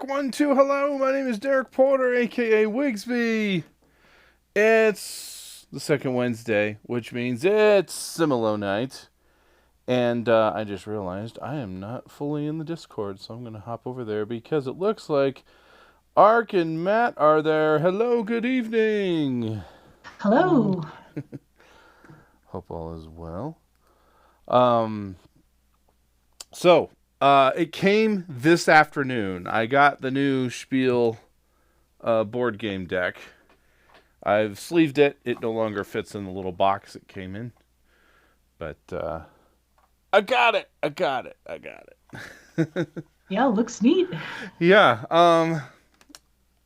1, 2, hello. My name is Derek Porter, aka Wigsby. It's the second Wednesday, which means it's Similo night. And I just realized I am not fully in the Discord, so I'm going to hop over there because it looks like Ark and Matt are there. Hello, good evening. Hello. Hope all is well. Um, so, it came this afternoon. I got the new Spiel board game deck. I've sleeved it. It no longer fits in the little box it came in. But I got it. I got it. I got it. Yeah, looks neat. Yeah.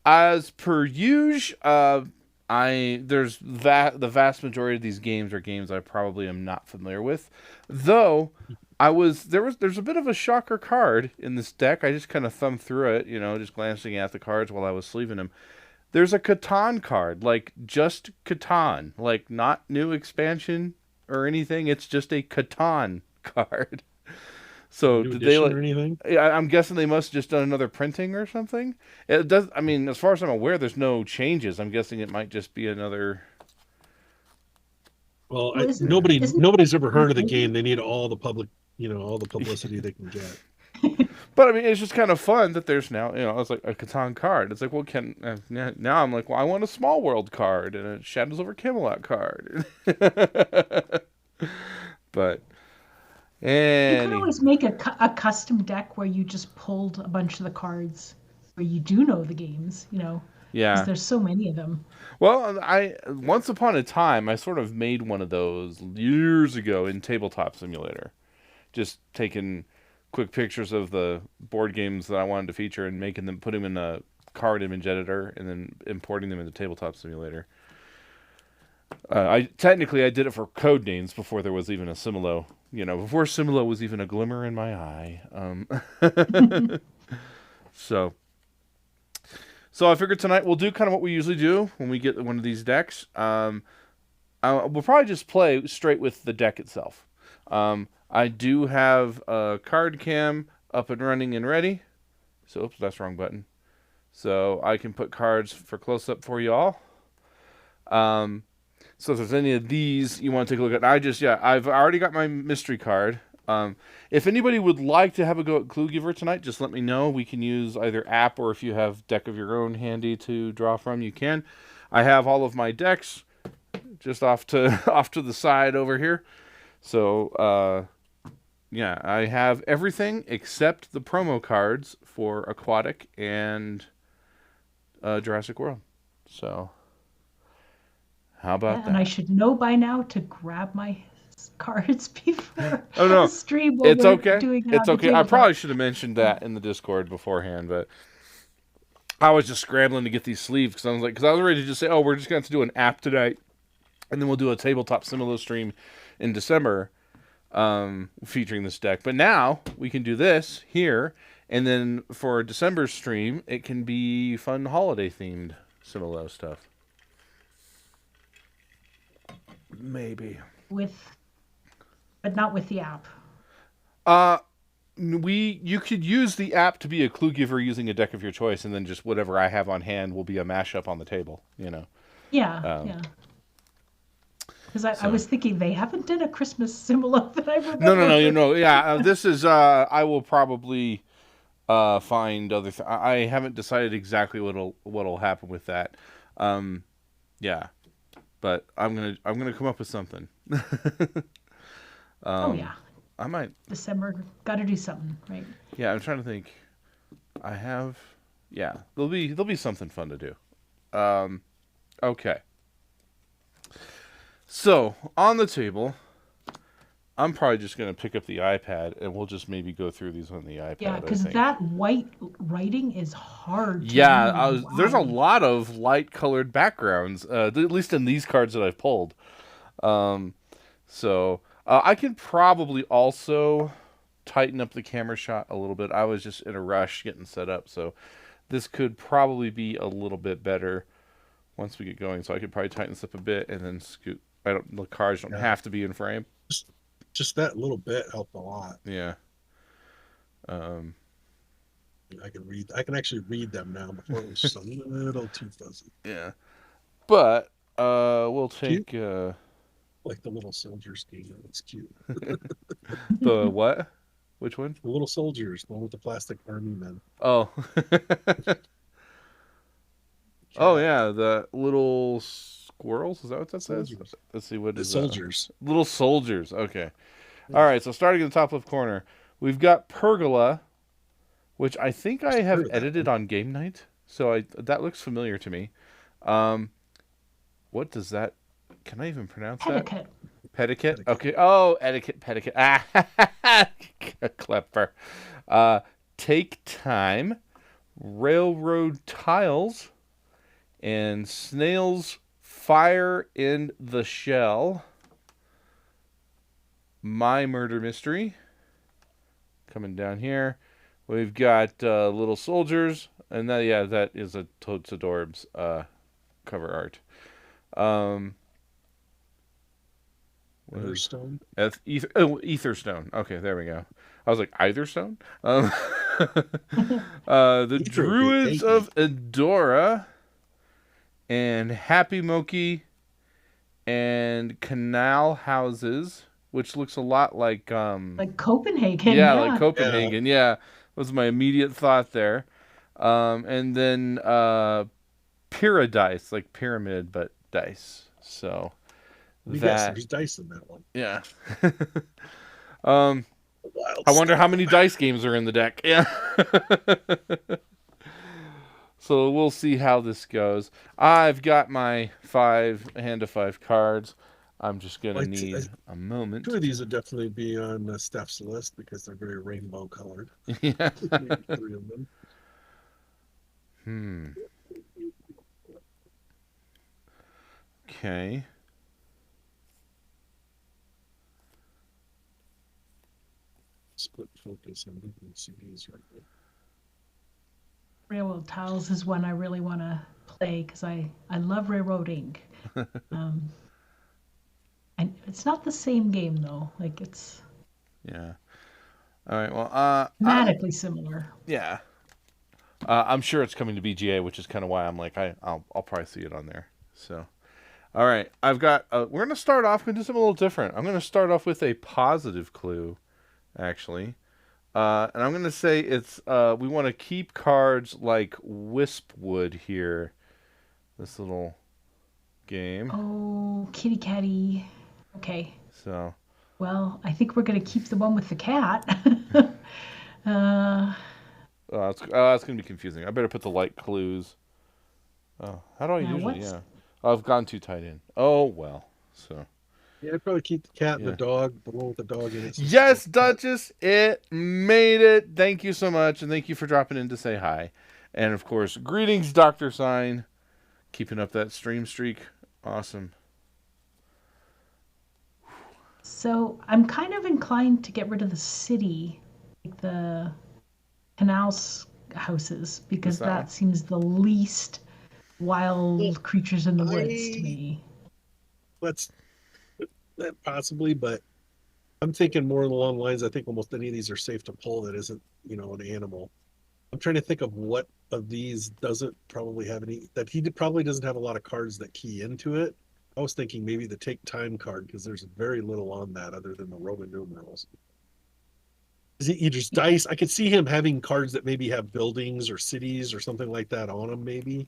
As per usual, I there's that the vast majority of these games are games I probably am not familiar with. Though there's a bit of a shocker card in this deck. I just kind of thumbed through it, just glancing at the cards while I was sleeving them. There's a Catan card, like just Catan, like not new expansion or anything. It's just a Catan card. So New did they edition like? or anything? I'm guessing they must have just done another printing or something. It does. I mean, as far as I'm aware, there's no changes. I'm guessing it might just be another. Well, Well, isn't nobody's ever heard of the maybe game. They need all the all the publicity they can get. But I mean, it's just kind of fun that there's now, it's like a Catan card. It's like, well, now I'm like, well, I want a Small World card and a Shadows over Camelot card. But you could any always make a custom deck where you just pulled a bunch of the cards where you do know the games, because yeah. there's so many of them. Well, I once upon a time I sort of made one of those years ago in Tabletop Simulator. Just taking quick pictures of the board games that I wanted to feature and making them put them in a card image editor and then importing them into Tabletop Simulator. I did it for code names before there was even a Similo. Before Similo was even a glimmer in my eye. So so I figured tonight we'll do kind of what we usually do when we get one of these decks. We'll probably just play straight with the deck itself. I do have a card cam up and running and ready. So, oops, that's the wrong button. So I can put cards for close up for you all. Um, so if there's any of these you want to take a look at, I've already got my mystery card. If anybody would like to have a go at Clue Giver tonight, just let me know. We can use either app or if you have deck of your own handy to draw from, you can. I have all of my decks just off to off to the side over here. So yeah, I have everything except the promo cards for Aquatic and Jurassic World. So how about Yeah, and I that? should know by now to grab my cards before Oh the no, stream while it's we're okay. doing it It's on the okay. I tabletop. probably should have mentioned that in the Discord beforehand, but I was just scrambling to get these sleeves because I was ready to just say, oh, we're just going to do an app tonight, and then we'll do a tabletop Similo stream in December, featuring this deck. But now we can do this here, and then for December's stream, it can be fun holiday themed Similo stuff. Maybe. With, but not with the app. Uh, you could use the app to be a clue giver using a deck of your choice, and then just whatever I have on hand will be a mashup on the table. Yeah, Um, yeah. Because I so was thinking they haven't done a Christmas symbol that I no, remember. yeah. This is I will probably find other. I haven't decided exactly what'll happen with that. Um, yeah, but I'm gonna come up with something. Oh um, yeah, I might. December. Got to do something, right? Yeah, I'm trying to think. I have. Yeah, there'll be something fun to do. Okay. So on the table, I'm probably just gonna pick up the iPad and we'll just maybe go through these on the Yeah, iPad. I because think. that white writing is hard to Yeah, read. there's a Wow. lot of light colored backgrounds, at least in these cards that I've pulled. Um, so I can probably also tighten up the camera shot a little bit. I was just in a rush getting set up, so this could probably be a little bit better once we get going. So I could probably tighten this up a bit and then scoot. I don't. The cards don't Yeah, have to be in frame. just, just that little bit helped a lot. Yeah. Um, I can actually read them now. Before it was just a little too fuzzy. Yeah. But we'll Cute, take like the little soldiers game. It's cute. the what? Which one? The little soldiers, the one with the plastic army men. Oh. Oh Cat yeah, the little squirrels. Is that what that says? soldiers. Let's see. What The is that? soldiers. Little soldiers. Okay. Yeah. All right. So starting in the top left corner, we've got Pergola, which I think I Just have heard of that edited one. on game night. So that looks familiar to me. Um, what does that? Can I even pronounce that? Etiquette. Pedicate. Etiquette. Okay. Oh, etiquette, pedicate. Ah, clever. Uh, take time. Railroad tiles and snails fire in the shell. My murder mystery. Coming down here, we've got little soldiers, and that is a Totes Adorbs cover art. Um, what is Everstone. Etherstone? Okay, there we go. I was like Eitherstone. The Ether would be Druids AE. of Edora and Happy Moki and Canal Houses, which looks a lot like Like Copenhagen, yeah, like yeah. Yeah. Copenhagen. Yeah, was my immediate thought there. And then Paradise, like pyramid but dice. So Yes, that there's dice in that one. yeah. um, Wild I wonder how stuff. many dice games are in the deck. Yeah. So we'll see how this goes. I've got my hand of five cards. I'm just gonna Like need a two moment. of these would definitely be on Steph's list because they're very rainbow colored. Yeah. Maybe three of them. Hmm. Okay. Split focus and looking CDs right there. Railroad Tiles is one I really want to play because I love railroading. Um, and it's not the same game though. Like it's Yeah. All right. Well, thematically similar. yeah. I'm sure it's coming to BGA, which is kind of why I'm like, I'll probably see it on there. So, all right. I've got. We're gonna start off. We're gonna do something a little different. I'm gonna start off with a positive clue, actually. And I'm gonna say it's. We want to keep cards like Wispwood here. This little game. Oh, kitty catty. Okay. So. Well, I think we're gonna keep the one with the cat. uh, That's gonna be confusing. I better put the light clues. Oh, how do I now usually? what's Yeah. Oh, I've gone too tight in. Oh well. So. Yeah, I'd probably keep the cat and the Yeah. dog, the one with the dog in it. Yes, Duchess, it made it. Thank you so much, and thank you for dropping in to say hi. And of course, greetings, Doctor Sign. Keeping up that stream streak. Awesome. so I'm kind of inclined to get rid of the city, like the canals houses, because That one? that seems the least wild creatures in the woods to I me. let's possibly, but I'm thinking more along the lines. I think almost any of these are safe to pull that isn't, an animal. I'm trying to think of what of these doesn't probably have any that probably doesn't have a lot of cards that key into it. I was thinking maybe the take time card because there's very little on that other than the Roman numerals. Is it either dice? I could see him having cards that maybe have buildings or cities or something like that on them. Maybe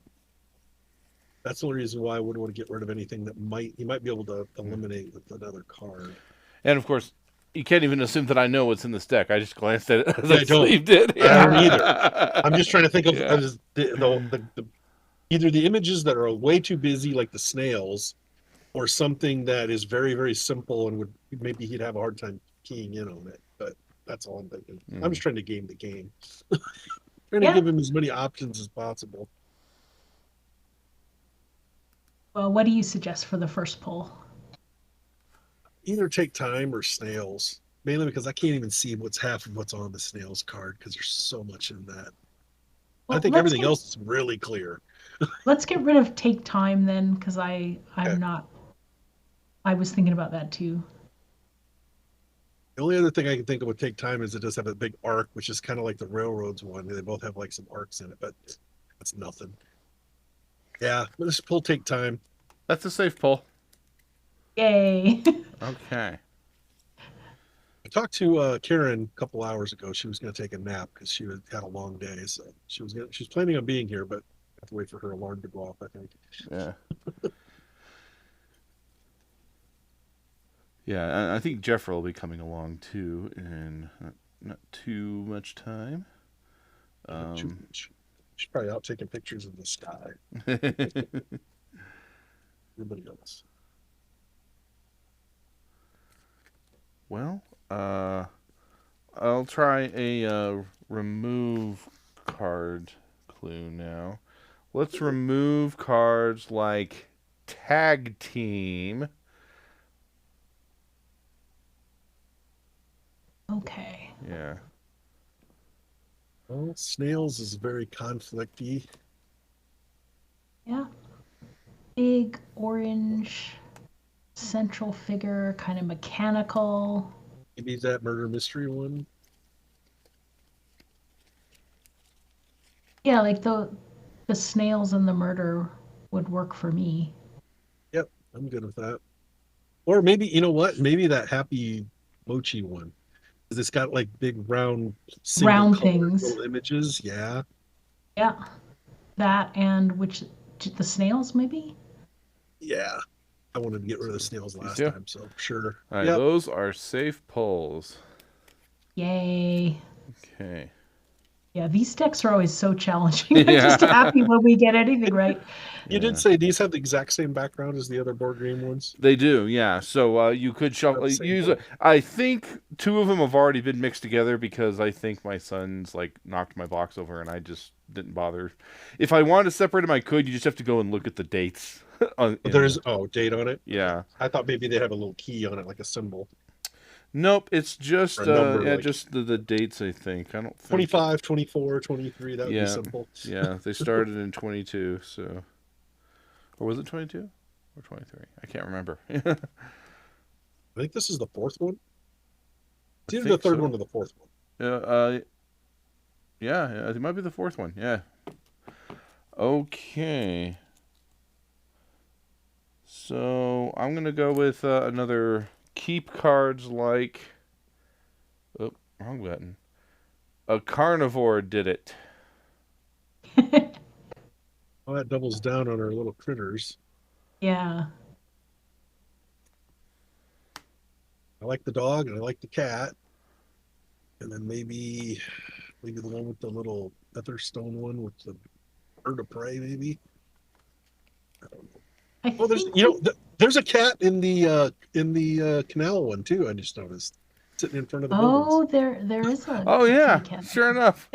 that's the only reason why I wouldn't want to get rid of anything that he might be able to eliminate with another card. And of course, you can't even assume that I know what's in this deck. I just glanced at it as Yeah, I I don't. sleeved it. I don't either. I'm just trying to think of Yeah. either the images that are way too busy, like the snails, or something that is very, very simple and would maybe he'd have a hard time keying in on it. But that's all I'm thinking. I'm just trying to game the game, trying to Yeah. give him as many options as possible. Well, what do you suggest for the first pull? Either take time or snails, mainly because I can't even see what's half of what's on the snails card because there's so much in that. Well, I think everything else is really clear. let's get rid of take time then, because I'm Okay. not. I was thinking about that too. The only other thing I can think of would take time is it does have a big arc, which is kind of like the railroads one. They both have like some arcs in it, but that's nothing. Yeah, but this will take time. That's a safe pull. Yay. Okay. I talked to Karen a couple hours ago. She was going to take a nap because had a long day, so she was planning on being here, but I have to wait for her alarm to go off. I think. Yeah. Yeah, I think Jeffrey will be coming along too in not too much time. Um, She's probably out taking pictures of the sky. Everybody else. well, I'll try a remove card clue now. Let's remove cards like tag team. Okay. Yeah. Well, snails is very conflicty. Yeah. Big orange central figure, kind of mechanical. Maybe that murder mystery one. Yeah, like the snails and the murder would work for me. Yep, I'm good with that. Or maybe you know what? Maybe that happy mochi one. 'Cause it's got like big round single Round colored things. little images. Yeah. Yeah. That and which the snails maybe? Yeah. I wanted to get rid of the So snails these last two. time, so sure. All right, Yep. those are safe pulls. Yay. Okay. Yeah, these decks are always so challenging. I'm just Yeah. happy when we get anything right. You did Yeah. say these have the exact same background as the other board game ones. They do, yeah. So you could Have shuffle the same use. holes. I think two of them have already been mixed together because I think my son's like knocked my box over, and I just didn't bother. If I wanted to separate them, I could. You just have to go and look at the dates. In There's the date on it. Okay. yeah. I thought maybe they have a little key on it, like a symbol Nope, it's or just a number, yeah, like just the dates. I think I don't think. 25, 24, 23. That would be Yeah, simple. yeah. They started in 22, so or was it 22 or 23? I can't remember. I I think this is the fourth one. It's either the think third so. one or the fourth one. Yeah, it might be the fourth one. Yeah. Okay. So I'm gonna go with another keep cards like. Oh, wrong button. A carnivore did it. Well, that doubles down on our little critters. Yeah. I like the dog and I like the cat. And then maybe the one with the little feather stone one with the bird of prey, maybe. I don't know. I Oh, there's think we there's a cat in the canal one too. I just noticed sitting in front of the buildings. Oh, there is Oh a kitty yeah, cat. sure enough.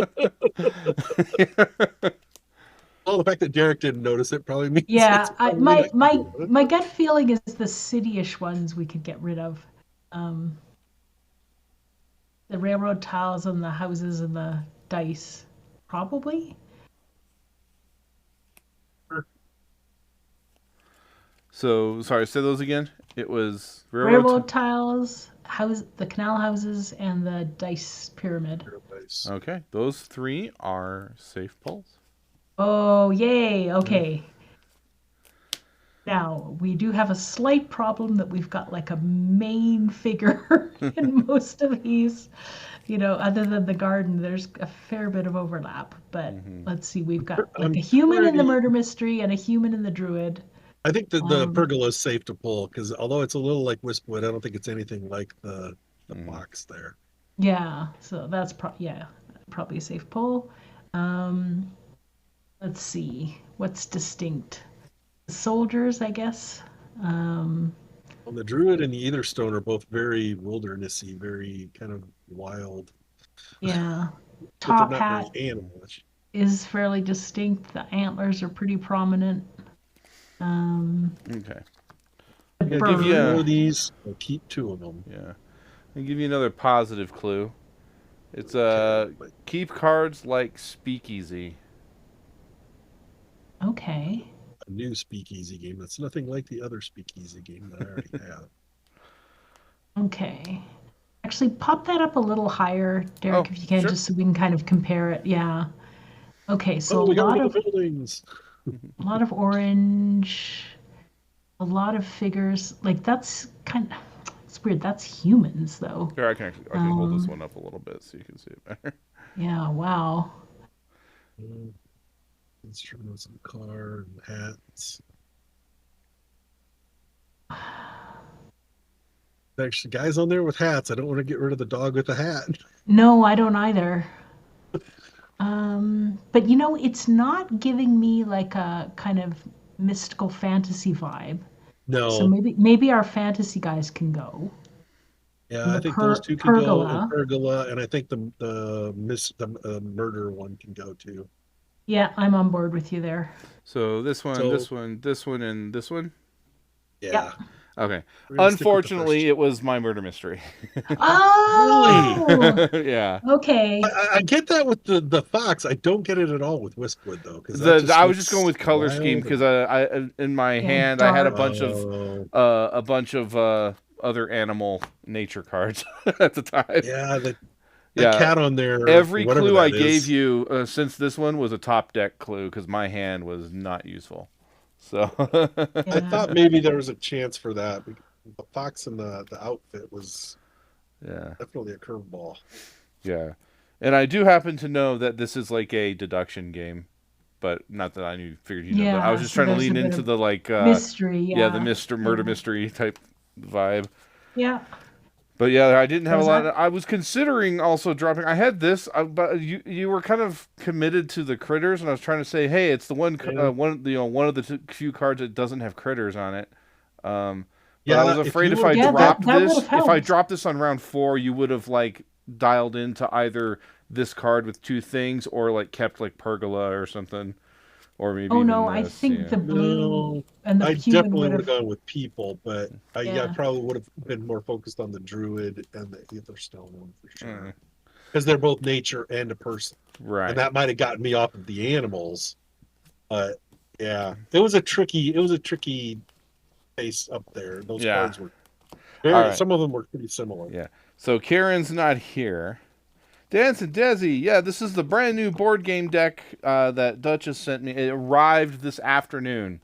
Well, the fact that Derek didn't notice it probably means it's Yeah, probably not gonna be on it. my gut feeling is the city-ish ones we could get rid of. Um, the railroad tiles and the houses and the dice, probably. So sorry, say those again. It was railroad. Railroad tiles, the canal houses, and the dice pyramid. Paradise. Okay, those three are safe pulls. Oh, yay! Yeah. Okay. Now, we do have a slight problem that we've got like a main figure in most of these. You know, other than the garden, there's a fair bit of overlap. But Mm-hmm. let's see, we've got like I'm a human in the pretty. murder mystery and a human in the druid. I think that the Um, pergola is safe to pull because although it's a little like Wispwood, I don't think it's anything like the Mm. box there. yeah, so that's probably a safe pull. Um, let's see, what's distinct? The soldiers, I guess. Um, Well, the Druid and the Etherstone are both very wildernessy, very kind of wild, yeah, but they're top not very hat animalish. is fairly distinct. The antlers are pretty prominent. Um, Okay. the I'm gonna give you Two more bird. of these. I'll keep two of them. yeah. I'll give you another positive clue. It's Okay, but keep cards like speakeasy. Okay. a new Speakeasy game that's nothing like the other Speakeasy game that I already have. Okay. Actually, pop that up a little higher, Oh, Derek, if you can, sure. just so we can kind of compare it. Yeah. Okay, so Oh, we got rid of the buildings. a lot of orange, a lot of figures. Like that's kind of it's weird. That's humans though. Here, I can hold this Um, one up a little bit so you can see it better. yeah. Wow. Instruments and car and hats. Actually, guys on there with hats. I don't want to get rid of the dog with the hat. No, I don't either. But it's not giving me like a kind of mystical fantasy vibe. So No. maybe our fantasy guys can go. Yeah, And I the think those two can go, and pergola. pergola, and I think the murder one can go too. Yeah, I'm on board with you there. So this one, So this one, this one, and this one. yeah, Yep. Okay. we're gonna stick with the first Unfortunately, two. it was my murder mystery. Really? Oh, Yeah. okay. I get that with the fox. I don't get it at all with Wispwood though, because that just I was just going looks with color scheme wild. because And, I in my Yeah, hand I had dark. a bunch of other animal nature cards at the time. yeah, that Yeah. cat on there, Every whatever clue I that gave is. you since this one was a top deck clue because my hand was not useful. So I Yeah. thought maybe there was a chance for that. The fox and the outfit was yeah. definitely a curveball. Yeah. And I do happen to know that this is like a deduction game, but not that I figured you know. But I was Yeah, just so trying to there's a lean bit into of the like, mystery. yeah, the Yeah. murder Yeah. mystery type vibe. Yeah. But yeah, I didn't have a Was lot. that? I was considering also dropping. I had this, but you were kind of committed to the critters, and I was trying to say, hey, it's the Yeah. one of the few cards that doesn't have critters on it. Um, but I was Yeah, if afraid you if would I have Yeah, put that, that would have if I helped. dropped this on round 4, you would have like dialed into either this card with two things or like kept like pergola or something, or maybe Oh even no, I this. think Yeah. the blue no, and the I human definitely would would have have. gone with people, but I Yeah. probably would have been more focused on the druid and the Etherstone one for Mm, sure, because they're both nature and a person, and right. that might have gotten me off of the animals. But yeah, it was a tricky face up there. Those Yeah. cards were All very, right. some of them were pretty similar. Yeah. So Karen's not here. Dance and Desi, yeah, this is the brand new board game deck that Duchess sent me. It arrived this afternoon.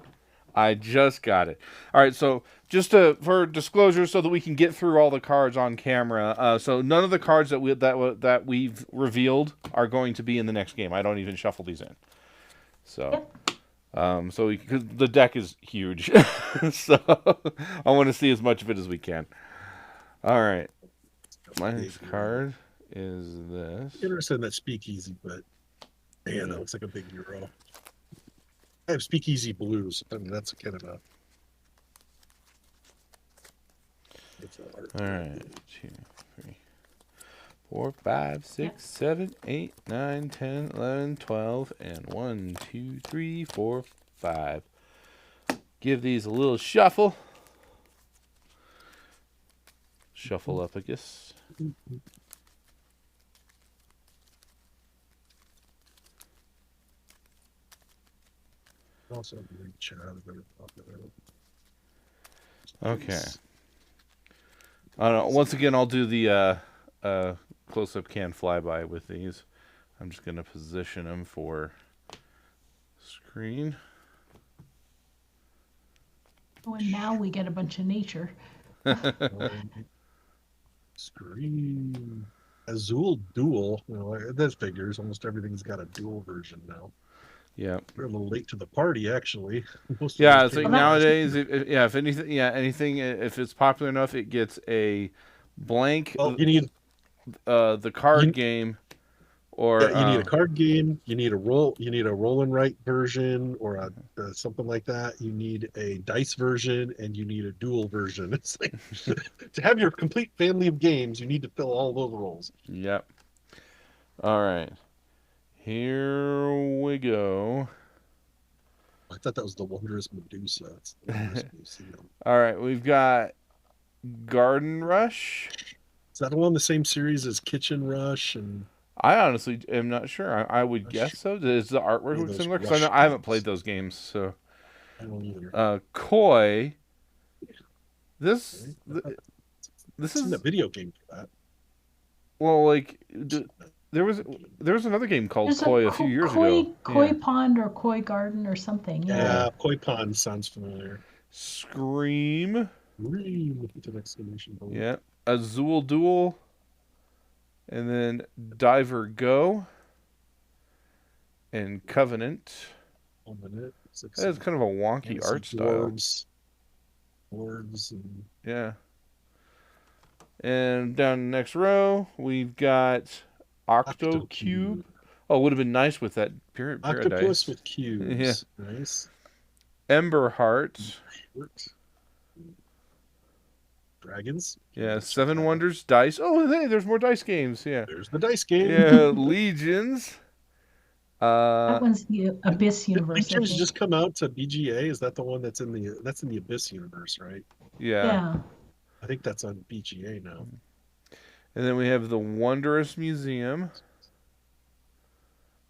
I just got it. All right, so just for disclosure, so that we can get through all the cards on camera. So none of the cards that we've revealed are going to be in the next game. I don't even shuffle these in. So, Yep. because the deck is huge, so I want to see as much of it as we can. All right, my Big next euro. card is this. Interested in that speakeasy, but man, Yeah. that looks like a big euro. I have speakeasy blues. I mean, that's kind of a. It's a art. All right, 2, 3, 4, 5, Yep. 6, 7, 8, 9, 10, 11, 12, and 1, 2, 3, 4, 5. Give these a little shuffle. Shuffle up, I guess. Also, reach out of very popular. Okay. I don't know. Once again, I'll do the close-up can flyby with these. I'm just going to position them for screen. Oh, and now we get a bunch of nature. Screen. Azul Duel. That figures. Almost everything's got a dual version now. Yeah. We're a little late to the party, actually. Most of Yeah, those it's like came Well, out last nowadays, week. if anything, if it's popular enough, it gets a blank, Well, you need the card you, game, yeah, or you need a card game. You need a roll. You need a roll and write version, or something like that. You need a dice version, and you need a dual version. It's like to have your complete family of games, you need to fill all those roles. Yep. All right. Here we go. I thought that was the Wondrous Medusa. It's the Wondrous Museum. All right, we've got Garden Rush. Is that along the same series as Kitchen Rush and I honestly am not sure. I would guess so. Is the artwork any of look those similar? Because Rush I haven't played games? those games. So, I don't either. Koi. Okay. This I've this seen is a video game for that. Well, like there was there was another game called There's a Koi a few years ago. koi Yeah. pond or koi garden or something. Yeah. Yeah. Yeah, koi pond sounds familiar. Scream. With an exclamation point. Yeah. Azul Duel. And then Diver Go and Covenant. 1 minute, six, That is kind of a wonky fantasy art style. dwarves, and Yeah. And down the next row, we've got Octo Cube. octocube. Oh, it would have been nice with that Octopus Paradise. with Yeah. cubes. Nice. Ember Heart. What? Dragons. Yeah. Let's check Seven that out. Wonders Dice. Oh, hey, there's more dice games. Yeah. There's the dice game. Yeah. Legions. That Uh, one's the Abyss Did universe, I Legions just think. come out to BGA? Is that the one that's in the Abyss universe, right? yeah. Yeah. I think that's on BGA now. And then we have the Wondrous Museum.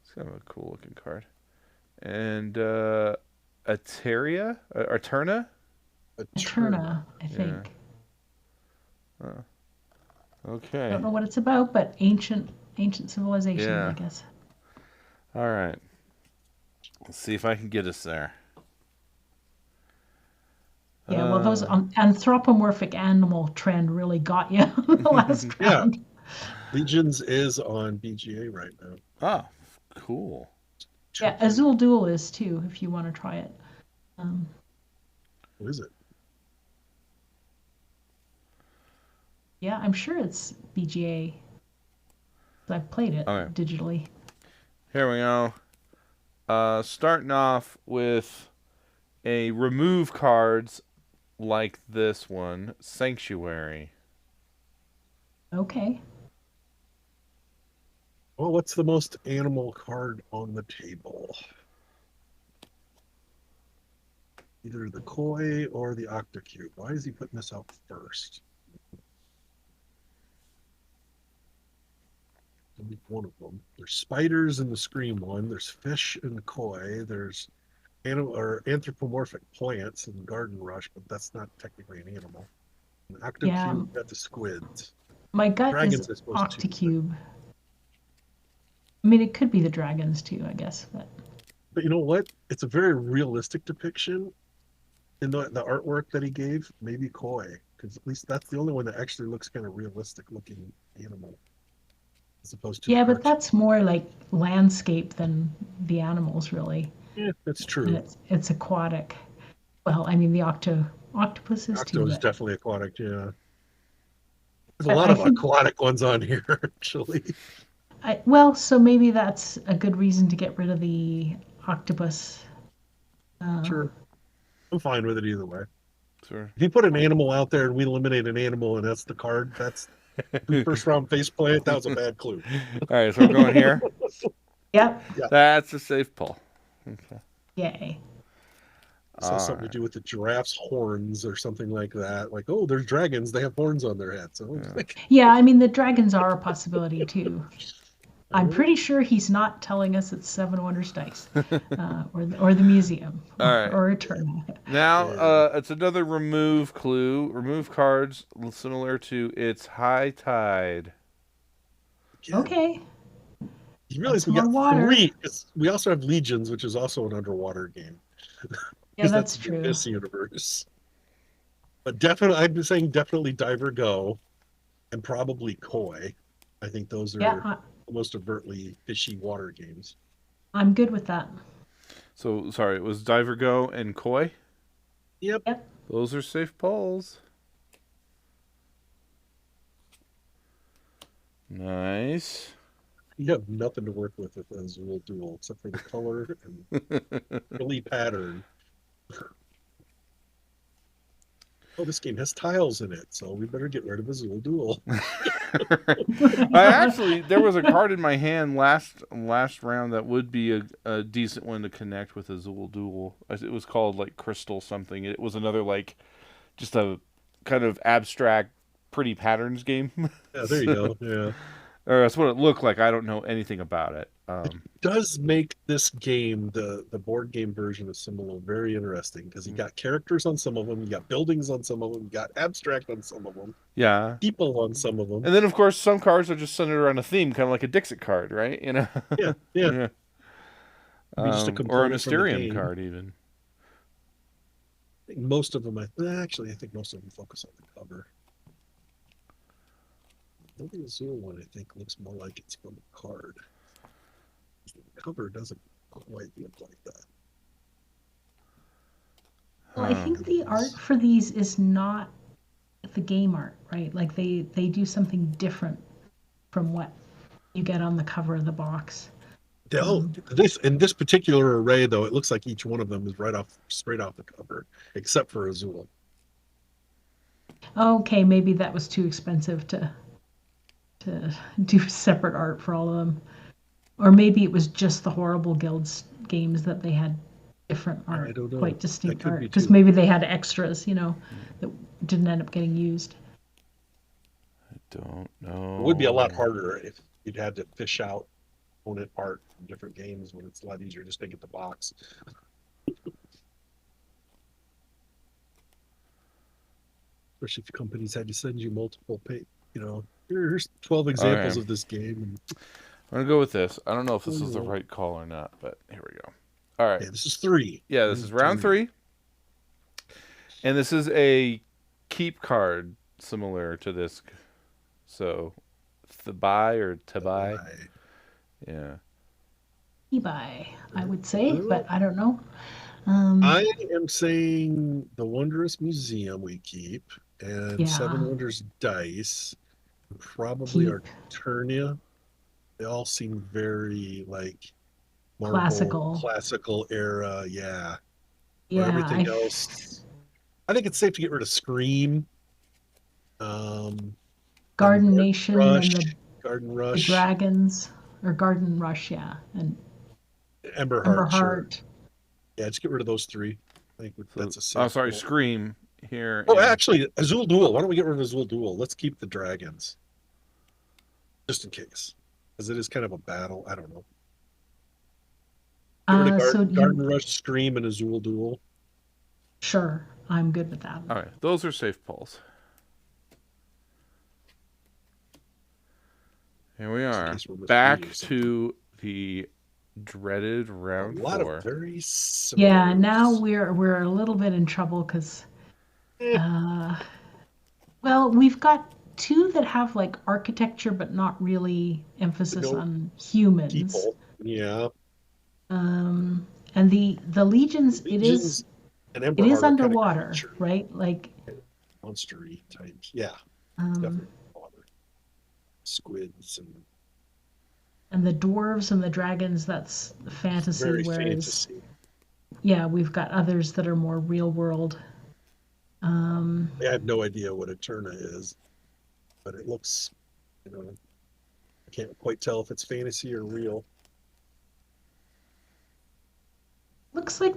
It's kind of a cool looking card. And Aterna. Eterna. Eterna, I Yeah. think. I Okay. don't know what it's about, but ancient civilizations, I Yeah. guess. All right. Let's see if I can get us there. Yeah, well, those Uh, anthropomorphic animal trend really got you on the last Yeah, round. Legions is on BGA right now. oh, cool. Yeah, Azul Duel is too, if you want to try it. Um, What is it? yeah, I'm sure it's BGA. I've played it Okay. digitally. Here we go. Starting off with a remove cards like this one, Sanctuary. Okay. Well, what's the most animal card on the table? Either the koi or the octocube. Why is he putting this out first? Only one of them. There's spiders in the Scream one. There's fish in the koi. There's animal or anthropomorphic plants in Garden Rush, but that's not technically an animal. An Yeah, octocube got the squids. my gut is Dragons, I suppose, too. Octocube. I mean, it could be the dragons too, I guess. But you know what? It's a very realistic depiction in the artwork that he gave. Maybe koi, because at least that's the only one that actually looks kind of realistic looking animal, as opposed to the Yeah, but cartoon. that's more like landscape than the animals, really. Yeah, that's And true. it's aquatic. Well, I mean, the octopus is too, Octo is but definitely aquatic. Yeah, there's a but lot I of think aquatic ones on here actually. well, so maybe that's a good reason to get rid of the octopus. Uh, Sure, I'm fine with it either way. Sure. If you put an animal out there and we eliminate an animal and that's the card, that's we All first round face play. That was a bad clue. right, so we're going here. yep. Yeah, That's a safe pull. Okay. Yay. this has All something to right. do with the giraffe's horns or something like that. Like, oh, there's dragons. They have horns on their heads. So Yeah. like, Yeah, I mean, the dragons are a possibility too. I'm oh, pretty sure he's not telling us it's Seven Wonders Dice, or the museum, All right. or Eterna. Now, yeah. it's another remove clue. Remove cards similar to its High Tide. Again, Okay, you realize that's we more got water. three. We also have Legions, which is also an underwater game Yeah, because that's that's the true. Abyss universe. But definitely, I've been saying definitely Diver Go and probably Koi. I think those Yeah, are most overtly fishy water games. I'm good with that. So, sorry, it was Diver Go and Koi? Yep. Yep. Those are safe pulls. Nice. You have nothing to work with Azul Duel except for the color and really pattern. Oh, this game has tiles in it, so we better get rid of Azul Duel. There was a card in my hand last round that would be a decent one to connect with Azul Duel. It was called like Crystal something. It was another like just a kind of abstract, pretty patterns game. Yeah, there you go. Yeah. Or that's what it looked like. I don't know anything about it. It Um, does make this game, the board game version of Similo, very interesting because you got characters on some of them, you got buildings on some of them, you got abstract on some of them, yeah. people on some of them. And then, of course, some cards are just centered around a theme, kind of like a Dixit card, right? You know? Yeah, yeah. Yeah. Be just a Or a component from the Mysterium game. card, even. Most of them, actually, I think most of them focus on the cover. The Azul one, I think, looks more like it's from a card. The cover doesn't quite look like that. Well, I Huh. think the art for these is not the game art, right? Like they do something different from what you get on the cover of the box. They'll, Um, this in this particular array, though, it looks like each one of them is straight off the cover, except for Azul. okay, maybe that was too expensive to do separate art for all of them, or maybe it was just the Horrible Guilds games that they had different I art, don't know. quite That distinct could art, be because too. maybe they had extras, that didn't end up getting used. Don't It would be a lot know. harder if you'd had to fish out opponent art from different games when it's a lot easier just to get the box. Especially if companies had to send you multiple here's 12 examples Okay. of this game, and I'm going to go with this. I don't know if oh, this is the you right call or not, but here we go. All right. yeah, this is three. Yeah, this Round is round three. three. And this is a keep card similar to this. So, buy or to buy. I, Yeah. Ebuy, I would I say, don't but know. I don't know. Um, I am saying the Wondrous Museum we keep, and Seven yeah, Wonders Dice, probably keep Arturnia. They all seem very like Marvel classical. classical era, yeah. Where Yeah, everything else, I think it's safe to get rid of Scream, um, and Garden Nation and Garden the Rush, dragons, or Garden Rush, yeah, and Ember Ember Heart, sure. Heart. Yeah, just get rid of those three. I think So, that's a oh, safe sorry, pull. Scream here Oh, in. actually, Azul Duel. Why don't we get rid of Azul Duel? Let's keep the dragons, just in case, because it is kind of a battle. I don't know. Get rid of So you, Garden Rush, Scream, and Azul Duel. sure, I'm good with that. All right, those are safe pulls. Here we Just in are. case we're misreading Back something. to the dreaded A round lot of four. very Yeah, now similars. we're a little bit in trouble because, Eh, uh, well, we've got two that have like architecture, but not really emphasis no on humans. people. Yeah. And the legions, it is Legions and it is Emberheart are kind of underwater, creature right? Like, monstery types. Yeah, um, definitely water. Squids and and the dwarves and the dragons, that's fantasy, very whereas fantasy. yeah, we've got others that are more real world. Um, I have no idea what Eterna is, but it looks, I can't quite tell if it's fantasy or real. looks like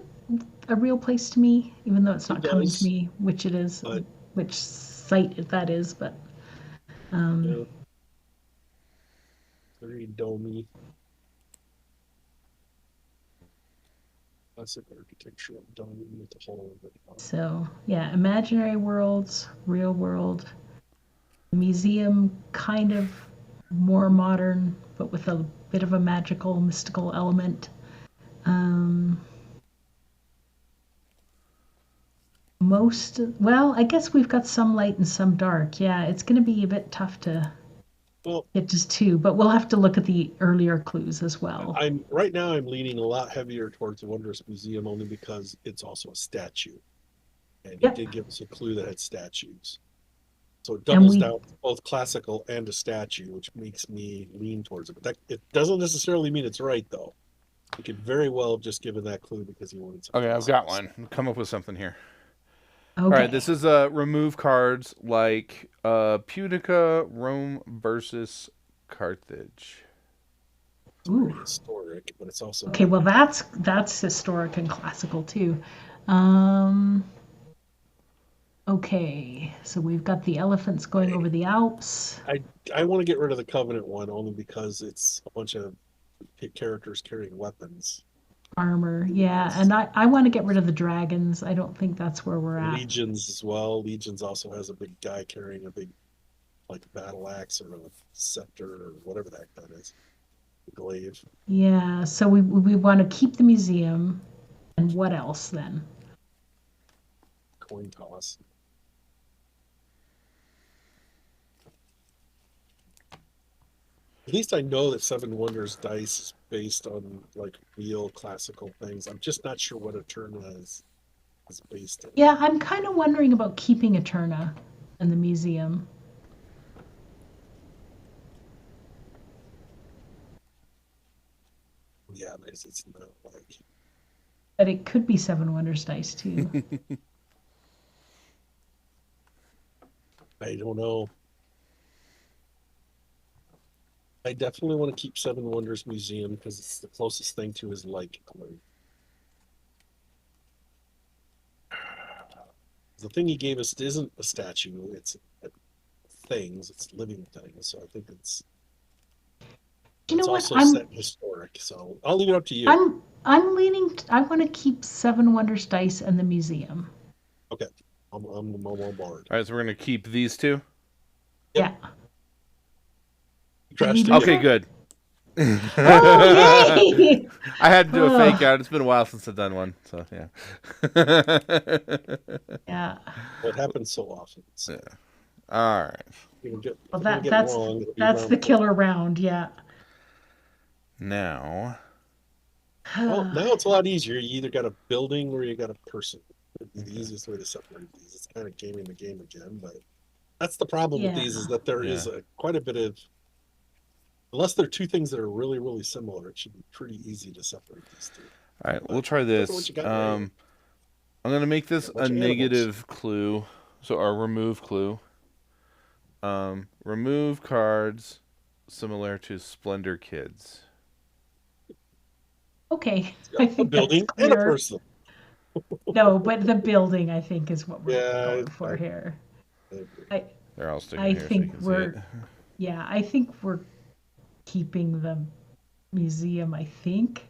a real place to me, even though it's It not coming to does, me which it is, but which site that is. But um, you know, very domey, classic architecture of dome with the whole of it. so yeah, imaginary worlds, real world, museum, kind of more modern, but with a bit of a magical, mystical element. Um, well, I guess we've got some light and some dark. Yeah, it's going to be a bit tough to Well, get just two, but we'll have to look at the earlier clues as well. I'm right now. I'm leaning a lot heavier towards the Wondrous Museum only because it's also a statue, and he Yep, did give us a clue that had statues. So it and doubles we down both classical and a statue, which makes me lean towards it. But it doesn't necessarily mean it's right, though. He could very well have just given that clue because he wanted Okay, something I've got else. one. Come up with something here. All right, this okay. is remove cards like Punica, Rome versus Carthage. It's very Ooh, historic, but it's also okay. Well, that's historic and classical too. Um, okay, so we've got the elephants going I over the Alps. I, I want to get rid of the Covenant one only because it's a bunch of characters carrying weapons. Armor, yeah. And I want to get rid of the dragons. I don't think that's where we're at. Legions as well. Legions also has a big guy carrying a big like battle axe or a scepter or whatever the heck that is. Glaive. Yeah, so we want to keep the museum. And what else then? Coin toss. At least I know that Seven Wonders dice is based on like real classical things. I'm just not sure what Eterna is based on. Yeah, I'm kind of wondering about keeping Eterna in the museum. Yeah, it's not like But it could be Seven Wonders dice too. I don't know. I definitely want to keep Seven Wonders Museum because it's the closest thing to his like. The thing he gave us isn't a statue; it's things. It's living things. So I think You know it's what? also set historic. So I'll leave it up to you. I'm leaning. I want to keep Seven Wonders dice in the museum. Okay, I'm on board. All right, so we're gonna keep these two. Yep. Yeah. Trash Okay, good. Oh yay! I had to do a fake Oh. out. It's been a while since I've done one, so yeah. Yeah. Well, it happens so often. So Yeah. All right. Well, get that's wrong, it'll be that's round the four. killer round. Yeah. Now, Well, now it's a lot easier. You either got a building or you got a person. It'd be the easiest way to separate these. It's kind of gaming the game again, but that's the problem with Yeah. these is that there Yeah. is quite a bit of, unless they're two things that are really, really similar, it should be pretty easy to separate these two. all right, But we'll try depends on this. what you got, right? I'm gonna make this A a bunch of animals. negative clue, so our remove clue. Remove cards similar to Splendor Kids. Okay. Yeah, I a think building that's and a clear. person. No, but the building I think is what we're Yeah, going for here. I agree. I They're all sticking I here so you think can see it. I think we're keeping the museum. I think.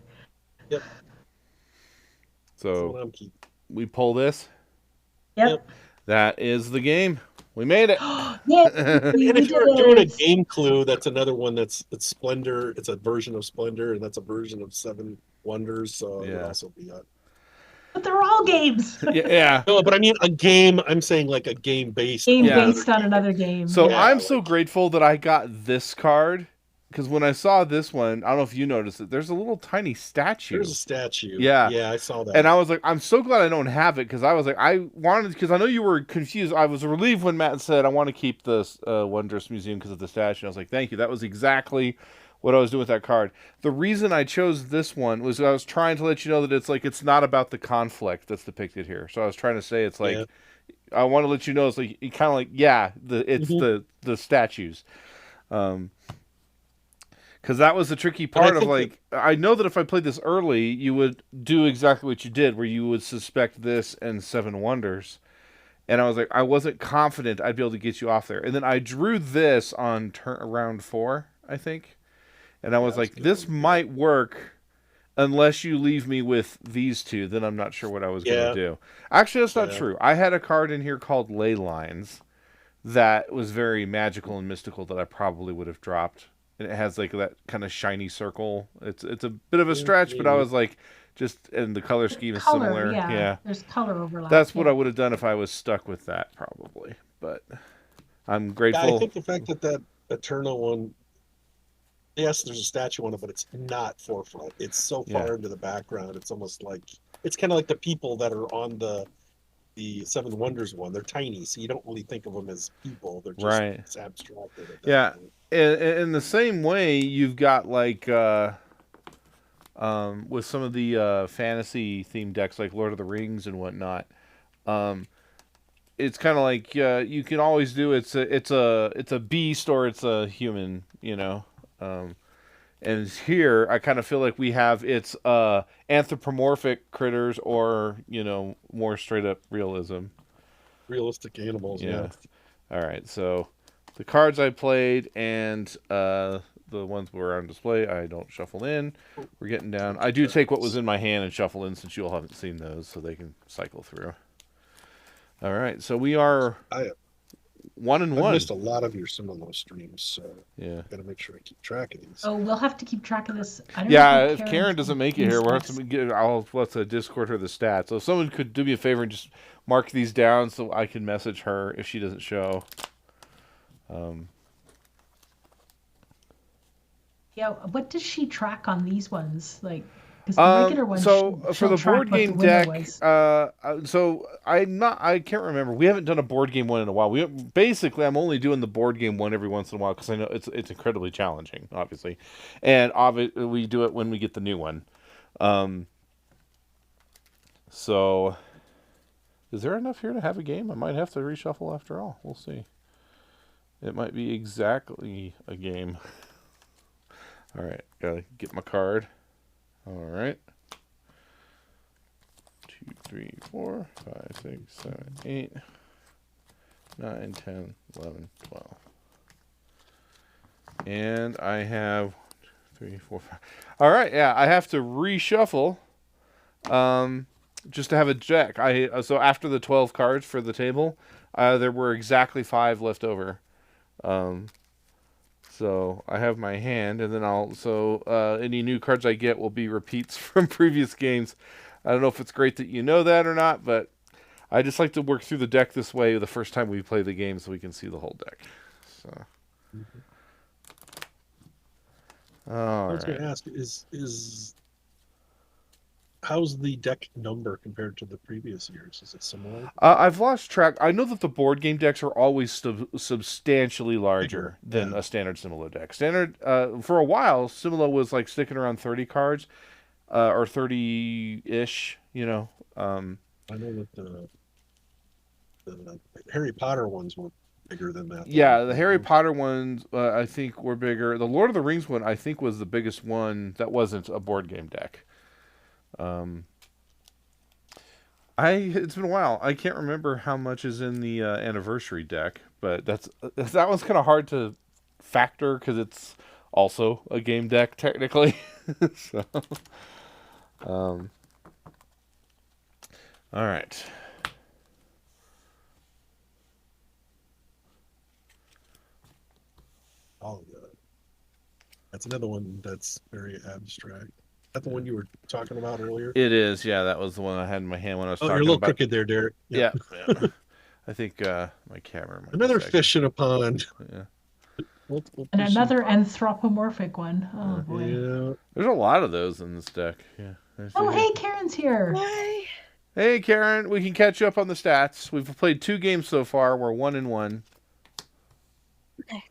Yep, that's So what I'm keeping. we pull this. Yep. That is the game. We made it. Yeah, And we if did you're doing a it. game clue, that's another one it's Splendor. It's a version of Splendor, and that's a version of Seven Wonders. So it would Yeah. also be a But they're all games. Yeah. no, but I mean a game. I'm saying like a game based Game on Yeah. based on another game. So Yeah. I'm so like- grateful that I got this card because when I saw this one, I don't know if you noticed it. There's a little tiny statue. There's a statue. Yeah. Yeah, I saw that. And I was like, I'm so glad I don't have it because I was like, I wanted because I know you were confused. I was relieved when Matt said I want to keep this Wondrous Museum because of the statue. I was like, thank you. That was exactly what I was doing with that card. The reason I chose this one was I was trying to let you know that it's like it's not about the conflict that's depicted here. So I was trying to say it's like Yeah. I want to let you know it's like kind of like it's Mhm. the statues. Because that was the tricky part of think like I know that if I played this early, you would do exactly what you did, where you would suspect this and Seven Wonders, and I was like I wasn't confident I'd be able to get you off there, and then I drew this on round 4, I think, and I was that's like good. this might work unless you leave me with these two. Then I'm not sure what I was going Yeah. to do. Actually, that's not Yeah. true. I had a card in here called Ley Lines that was very magical and mystical that I probably would have dropped. And it has like that kind of shiny circle. It's a bit of a Yeah, stretch, but I maybe. was like, just and the color scheme is Color, similar. yeah. There's color overlap. That's what yeah. I would have done if I was stuck with that probably. But I'm Yeah, I grateful. think the fact that Eternal one, yes, there's a statue on it, but it's not forefront. It's so far Yeah. into the background. It's almost like it's kind of like the people that are on the Seven Wonders one. They're tiny, so you don't really think of them as people. They're just Right. it's abstracted. At that Yeah. point. In the same way, you've got like with some of the fantasy themed decks like Lord of the Rings and whatnot. It's kind of like you can always do it's a beast or it's a human, you know. And here I kind of feel like we have it's anthropomorphic critters or more straight up realism. Realistic animals. Yeah. All right, so the cards I played and the ones that were on display, I don't shuffle in. Oh, We're getting down. I keep do track take of what was this. in my hand and shuffle in, since you all haven't seen those, so they can cycle through. All right, so we are I one and I've one. missed a lot of your Similo streams, so Yeah. got to make sure I keep track of these. Oh, we'll have to keep track of this. I don't know how Yeah, if Karen's Karen doesn't make it doing here, we'll have stacks. to get. I'll let the Discord her the stats. So if someone could do me a favor and just mark these down so I can message her if she doesn't show. Um, Yeah, what does she track on these ones? Like, because the regular ones, so for she'll the track board what the game winner deck, was. so I can't remember. We haven't done a board game one in a while. I'm only doing the board game one every once in a while because I know it's incredibly challenging, obviously, and obviously we do it when we get the new one. Um, so is there enough here to have a game? I might have to reshuffle after all. We'll see. It might be exactly a game. All right, gotta get my card. All right. 2, 3, 4, 5, 6, 7, 8, 9, 10, 11, 12. And I have 3, 4, 5. All right, yeah, I have to reshuffle just to have a deck. So after the 12 cards for the table, there were exactly 5 left over. So I have my hand, and then any new cards I get will be repeats from previous games. I don't know if it's great that you know that or not, but I just like to work through the deck this way the first time we play the game so we can see the whole deck. So, Mhm. I all was going right. to ask, is how's the deck number compared to the previous years? Is it similar? I've lost track. I know that the board game decks are always substantially Bigger, larger than yeah. a standard Similo deck. Standard, for a while, Similo was like sticking around 30 cards, or 30-ish, you know. I know that the Harry Potter ones were bigger than that, though. Yeah, the Harry Potter ones, I think, were bigger. The Lord of the Rings one, I think, was the biggest one that wasn't a board game deck. Um, it's been a while. I can't remember how much is in the anniversary deck, but that one's kind of hard to factor because it's also a game deck technically. So, um, all right. Oh, yeah. That's another one that's very abstract. Is that the one you were talking about earlier? It is, yeah. That was the one I had in my hand when I was Oh, you're a talking little about. crooked there, Derek. Yeah. Yeah, yeah. I think my camera might be Another sagging. fish in a pond. Yeah. Multiple And fish in a another pond. anthropomorphic one. Oh, boy. Yeah. There's a lot of those in this deck. Yeah. Oh, hey, Karen's here. Why? Hey, Karen, we can catch you up on the stats. We've played 2 games so far. We're 1-1. Okay.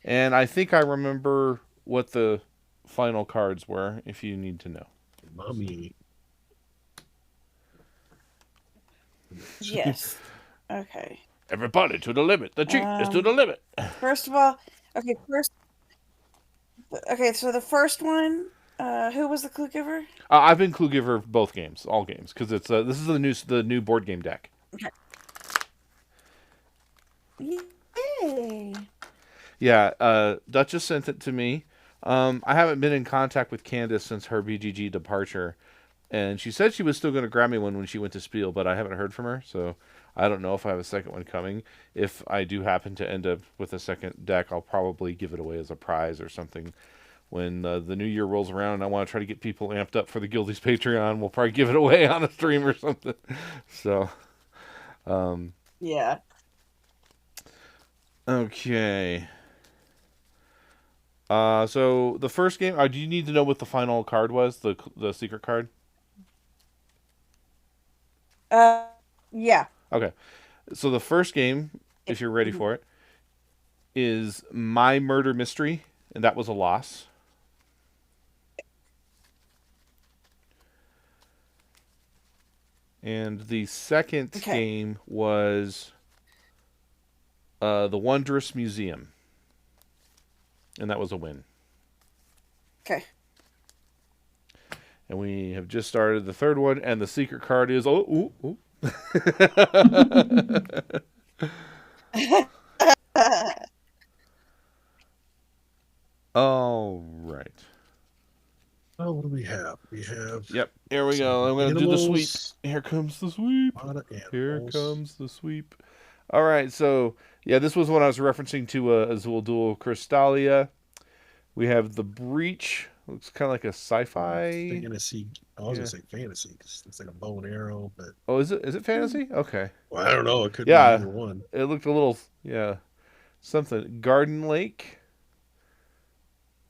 And I think I remember what the final cards were, if you need to know. Mommy. Yes. Okay. Everybody to the limit. The cheat is to the limit. First of all, okay, so the first one, who was the clue giver? I've been clue giver both games, all games, because it's this is the new board game deck. Okay. Yay. Yeah, Duchess sent it to me. I haven't been in contact with Candace since her BGG departure, and she said she was still going to grab me one when she went to Spiel, but I haven't heard from her, so I don't know if I have a second one coming. If I do happen to end up with a second deck, I'll probably give it away as a prize or something. When the new year rolls around and I want to try to get people amped up for the Guildies Patreon, we'll probably give it away on a stream or something. So, Yeah. okay. So the first game. Do you need to know what the final card was? The secret card. Uh, yeah. Okay. So the first game, if you're ready for it, is My Murder Mystery, and that was a loss. And the second game was The Wondrous Museum, and that was a win. Okay. And we have just started the third one, and the secret card is we have? We have Yep. Here we some go. I'm gonna do the sweep. animals. Here comes the sweep. A lot of Here animals. comes the sweep. All right. So yeah, this was what I was referencing to Azul Dual Crystallia. We have the Breach. Looks kind of like a sci-fi. Fantasy. I was Yeah. gonna say fantasy because it's like a bow and arrow, but Oh, is it? Is it fantasy? Okay. well, I don't know. It could be Yeah. either one. It looked a little. Yeah. Something. Garden Lake.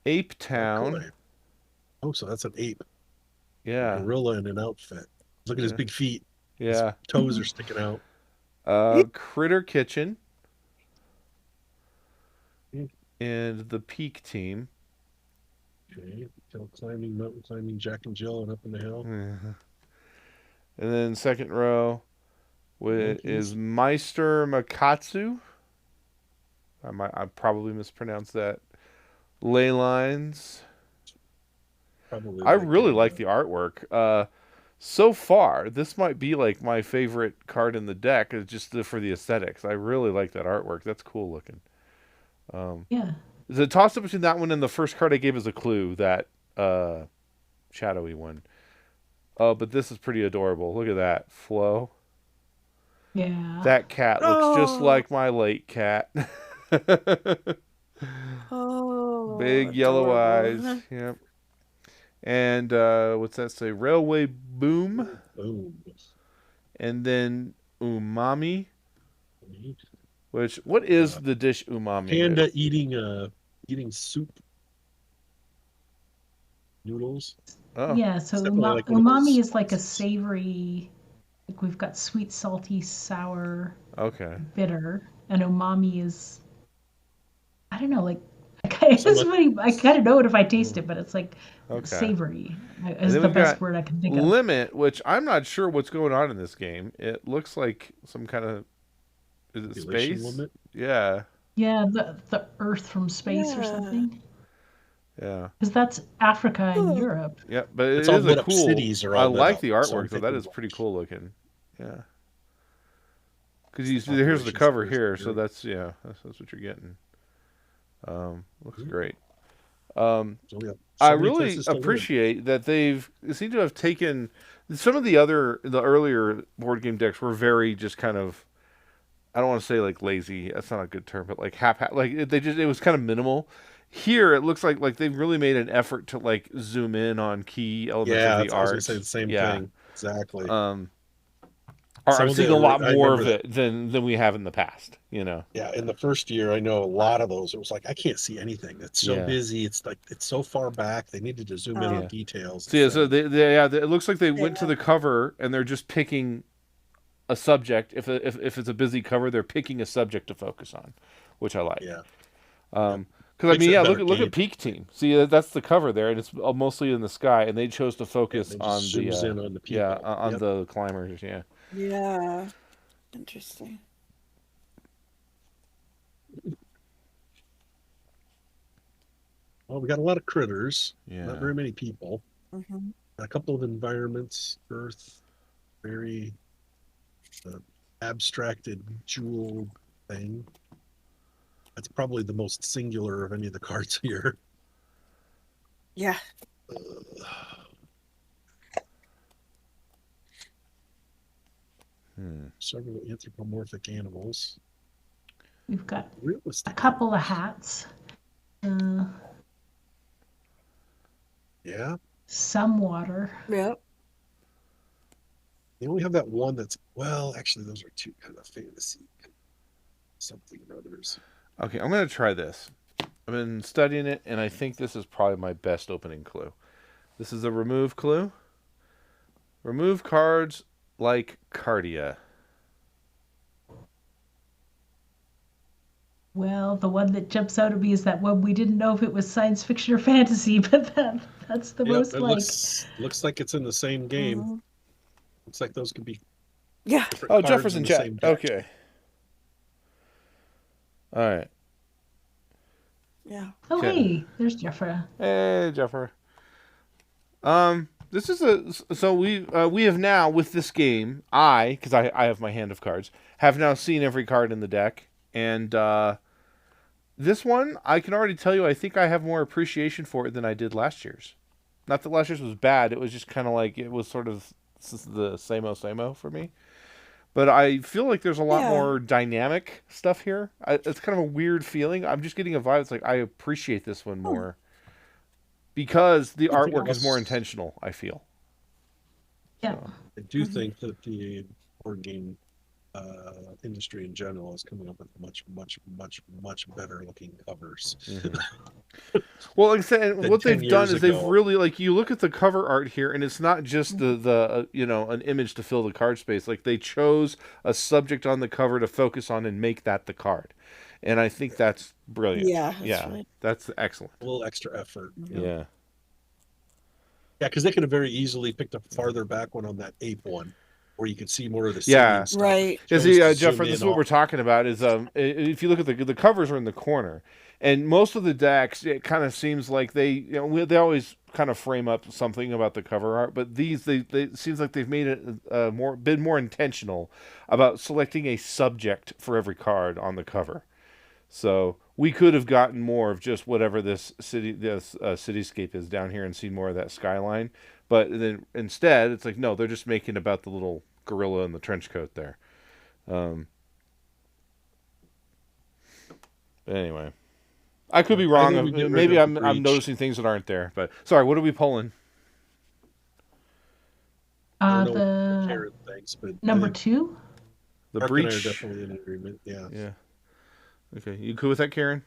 Ape Oh, Town. cool. Oh, so that's an ape, a Yeah. gorilla in an outfit. Look at his big feet. His Yeah. toes are sticking out. Critter Kitchen. Hmm. And the Peak Team. Okay, hill climbing, mountain climbing, Jack and Jill, and up in the hill. Mhm. And then second row is Monkeys. Meister Makatsu. I probably mispronounced that. Ley lines. Probably I like really like the artwork. So far, this might be like my favorite card in the deck, just for the aesthetics. I really like that artwork. That's cool looking. Um, Yeah. the toss up between that one and the first card I gave as a clue, that shadowy one. Oh, but this is pretty adorable. Look at that Flo. Yeah. That cat looks just Oh, like my late cat. oh, Big yellow eyes. adorable. Yep. And what's that say? Railway Boom. boom. And then Umami. Neat. What is Uh, the dish umami? Panda eating soup noodles. Oh, Yeah. So It's definitely like one of umami those is like a spices. savory. Like we've got sweet, salty, sour, okay. bitter, and umami is, I don't know, like Somewhat. I kind of know it if I taste Mm, it, but it's like okay. savory And is then the we've best got word I can think of. Limit, which I'm not sure what's going on in this game. It looks like some kind of, is it Population space? limit. Yeah. Yeah, the Earth from space or Yeah. something. Yeah. Because that's Africa and Oh, Europe. Yeah, but it It's all is a lit up. cool. Cities are I all lit like up. the So I'm artwork though. That thinking, is well, pretty cool looking. Yeah. Because the you see, here's the population's cover crazy here, so here. that's that's what you're getting. Looks Mhm. great. So we have I so many really places to live. appreciate that they seem to have taken some of the earlier board game decks were very just kind of, I don't want to say like lazy. That's not a good term, but like like it was kind of minimal. Here it looks like they really made an effort to like zoom in on key elements of Yeah, the I was gonna say art. the same Yeah. thing. Exactly. Um, or Some I'm of seeing a the lot I more remember of that. it than we have in the past. You know. Yeah, in the first year, I know a lot of those. It was like I can't see anything. It's so Yeah. busy. It's like it's so far back. They needed to zoom in oh, on Yeah. details So yeah, instead so of it looks like they went to yeah. the cover and they're just picking a subject. If it's a busy cover, they're picking a subject to focus on, which I like. yeah. Yep. Because I Makes mean, it a yeah, better look at game. Peak Team. See, that's the cover there, and it's mostly in the sky, and they chose to Yeah, focus and it on just the zooms in on the yeah people. on Yep. the climbers. Yeah. Yeah. Interesting. Well, we got a lot of critters. Not Yeah. very many people. Hmm. A couple of environments. Earth, very uh, abstracted jewel thing. That's probably the most singular of any of the cards here. Yeah. Uh, Hmm. several anthropomorphic animals. We've got a Realistic couple of animals. hats, uh, Yeah. some water. Yep. They only have that one that's, well, actually, those are two kind of fantasy something or others. Okay, I'm gonna try this. I've been studying it, and I think this is probably my best opening clue. This is a remove clue. Remove cards like Cardia. Well, the one that jumps out at me is that one we didn't know if it was science fiction or fantasy, but that's the Yep, most it like. looks like it's in the same game. Hmm. Looks like those could be Yeah. different Oh, cards Jefferson in the chat. same deck. Okay. All right. Yeah. Oh, Okay. hey, there's Jeffrey. Hey, Jeffer. This is we have now with this game. Because I have my hand of cards, have now seen every card in the deck, and this one I can already tell you I think I have more appreciation for it than I did last year's. Not that last year's was bad. It was just kind of like it was sort of the same for me. But I feel like there's a lot Yeah. more dynamic stuff here. It's kind of a weird feeling. I'm just getting a vibe. It's like I appreciate this one Oh, more because the I think artwork is more also, intentional. I feel Yeah. so. I do mhm. think that the board game industry in general is coming up with much better looking covers Hmm. Well, like I said, than what 10 they've done years is they've ago. really like you look at the cover art here, and it's not just Mhm. the an image to fill the card space. Like they chose a subject on the cover to focus on and make that the card, and I think that's brilliant. Yeah, that's Yeah, really. that's excellent. A little extra effort. Yeah. Mhm. Yeah, Yeah, because they could have very easily picked a farther back one on that ape one where you could see more of the yeah. singing stuff, but Right. they Yeah, chose see, to Jeff, zoom this in is what on. we're talking about. Is if you look at the covers are in the corner, and most of the decks, it kind of seems like they always kind of frame up something about the cover art, but these they it seems like they've made it been more intentional about selecting a subject for every card on the cover. So we could have gotten more of just whatever this cityscape is down here, and seen more of that skyline. But then instead, it's like no, they're just making about the little gorilla in the trench coat there. Um, but anyway, I could be I wrong. think we get rid Maybe of the I'm breach. noticing things that aren't there. But sorry, what are we pulling? I don't know what The Karen thinks, but I number think two. The Mark and I are breach. definitely in agreement. Yeah. Yeah. Okay. You cool with that, Karen?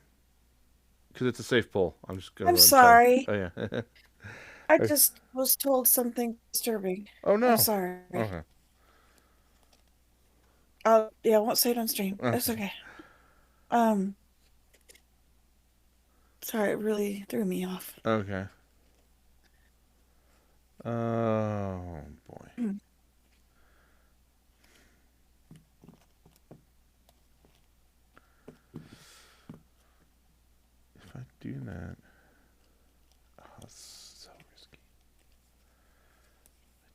Because it's a safe pull. I'm just I'm gonna tell you. sorry. Oh yeah. I just was told something disturbing. Oh I'm no. sorry. Okay. Yeah, I won't say it on stream. It's Okay. okay. Um, sorry, it really threw me off. Okay. Oh boy. Mm. If I do that, oh, it's so risky.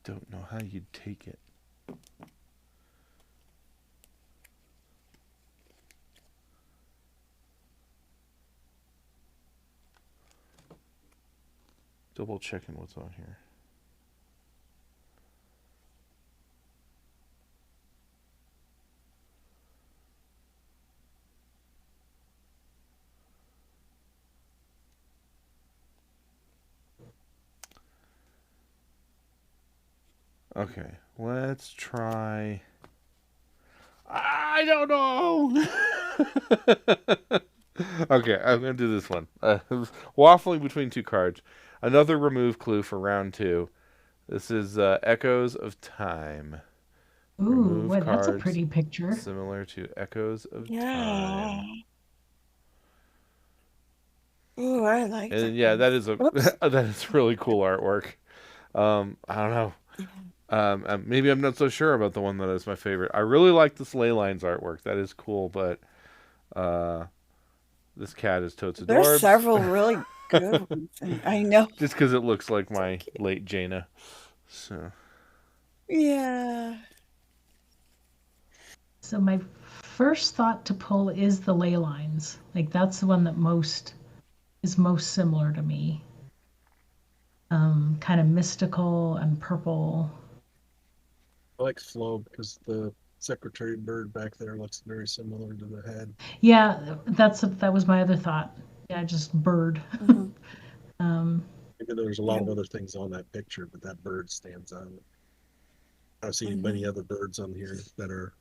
I don't know how you'd take it. Double checking what's on here. Okay. Let's try. I don't know. Okay, I'm gonna do this one. Waffling between two cards. Another remove clue for round two. This is Echoes of Time. Ooh, Remove boy, that's a cards pretty picture. similar to Echoes of Yeah. Time. Ooh, I like that And yeah, one. that is a Whoops. that is really cool artwork. I don't know. Maybe I'm not so sure about the one that is my favorite. I really like this ley lines artwork. That is cool, but uh, this cat is totes There's adorbs. several really good ones. I know. Just because it looks like So my cute. late Jaina. So Yeah. So my first thought to pull is the ley lines. Like that's the one that most similar to me. Kind of mystical and purple. I like Flo because the secretary bird back there looks very similar to the head. Yeah, that was my other thought. Yeah, just bird. Hmm. Maybe there's a lot Yeah. of other things on that picture, but that bird stands out. I've seen many Hmm. other birds on here that are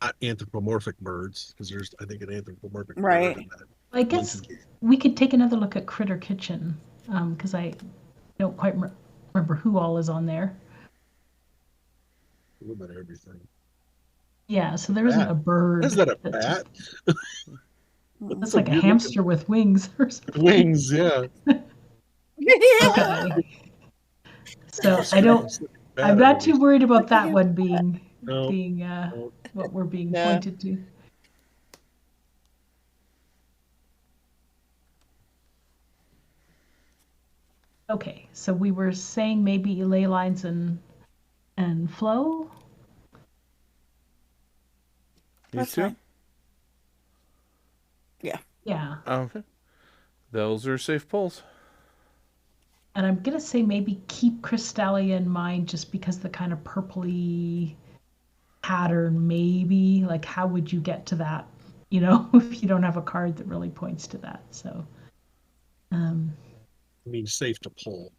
not anthropomorphic birds because there's, I think, an anthropomorphic bird in Right. that I guess monkey. we could take another look at Critter Kitchen because I don't quite remember who all is on there. A little bit of everything. Yeah, so there isn't Bat. a bird Is that a that bat? Mm. That's looks a like a weird looking hamster with wings or something. wings. Yeah. Yeah. Okay. So Almost looking I'm bat not too underneath. worried about Look at that him. one No, being no. what we're being Yeah. pointed to. Okay, so we were saying maybe ley lines and flow. these That's two. fine. Yeah. Yeah. Okay. Those are safe pulls. And I'm gonna say maybe keep Crystalia in mind just because the kind of purpley pattern, maybe. Like, how would you get to that? If you don't have a card that really points to that. So, um, I mean, safe to pull.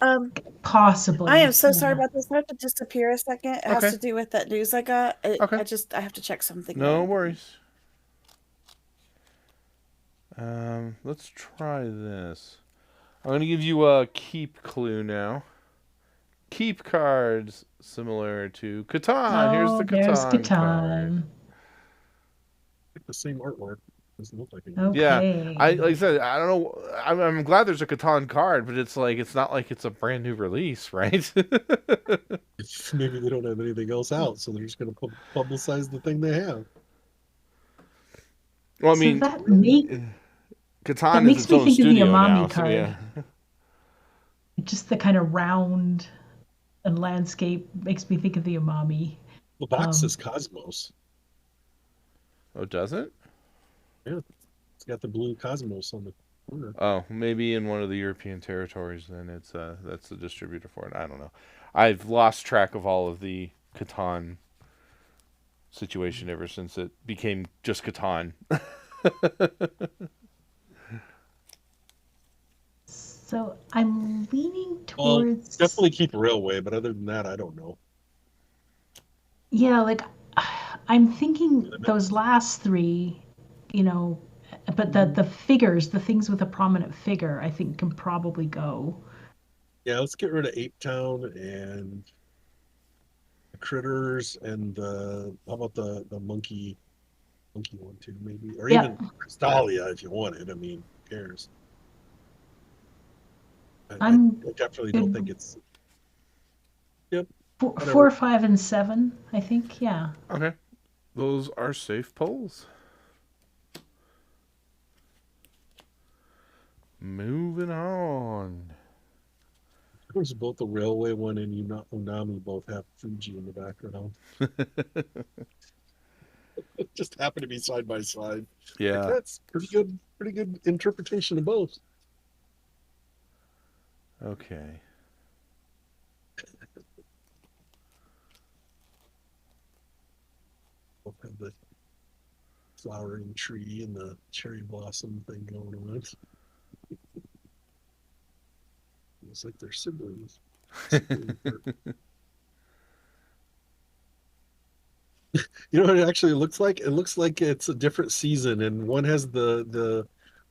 Um, I am possibly, so sorry yeah. about this. I have to disappear a second. It has Okay. to do with that news I got. Okay. I have to check something No real. worries. Let's try this. I'm gonna give you a keep clue now. Keep cards similar to Catan. Here's the Oh, there's Catan card. Catan. Like the same artwork. Doesn't look like anything. Yeah, I like I Okay. said, I don't know. I'm glad there's a Catan card, but it's not like it's a brand new release, right? Maybe they don't have anything else out, so they're just going to publicize the thing they have. Well, I So mean, that Catan is makes its me own think of the studio now, Amami so card. yeah. Just the kind of round and landscape makes me think of the Amami. The box Um, says Cosmos. Oh, does it? Yeah, it's got the blue Cosmos on the corner. Oh, maybe in one of the European territories. Then that's the distributor for it. I don't know. I've lost track of all of the Catan situation ever since it became just Catan. so I'm leaning Well, towards, definitely keep Railway, but other than that, I don't know. yeah, like I'm thinking Limit. those last three, you know, but the figures, the things with a prominent figure, I think can probably go. Yeah, let's get rid of Ape Town and the Critters and the how about the monkey one too, maybe, or Yep, even Crystalia if you wanted. I mean, who cares? I'm I definitely don't think good. it's. Yep, Four, whatever. 5, and 7, I think. Yeah. Okay, those are safe polls. Moving on. Of course, both the Railway one and Unami both have Fuji in the background. It just happened to be side by side. Like Yeah. that's pretty good interpretation of both. Okay. Both have the flowering tree and the cherry blossom thing going on. It's like they're siblings. You know what it actually looks like? It looks like it's a different season, and one has the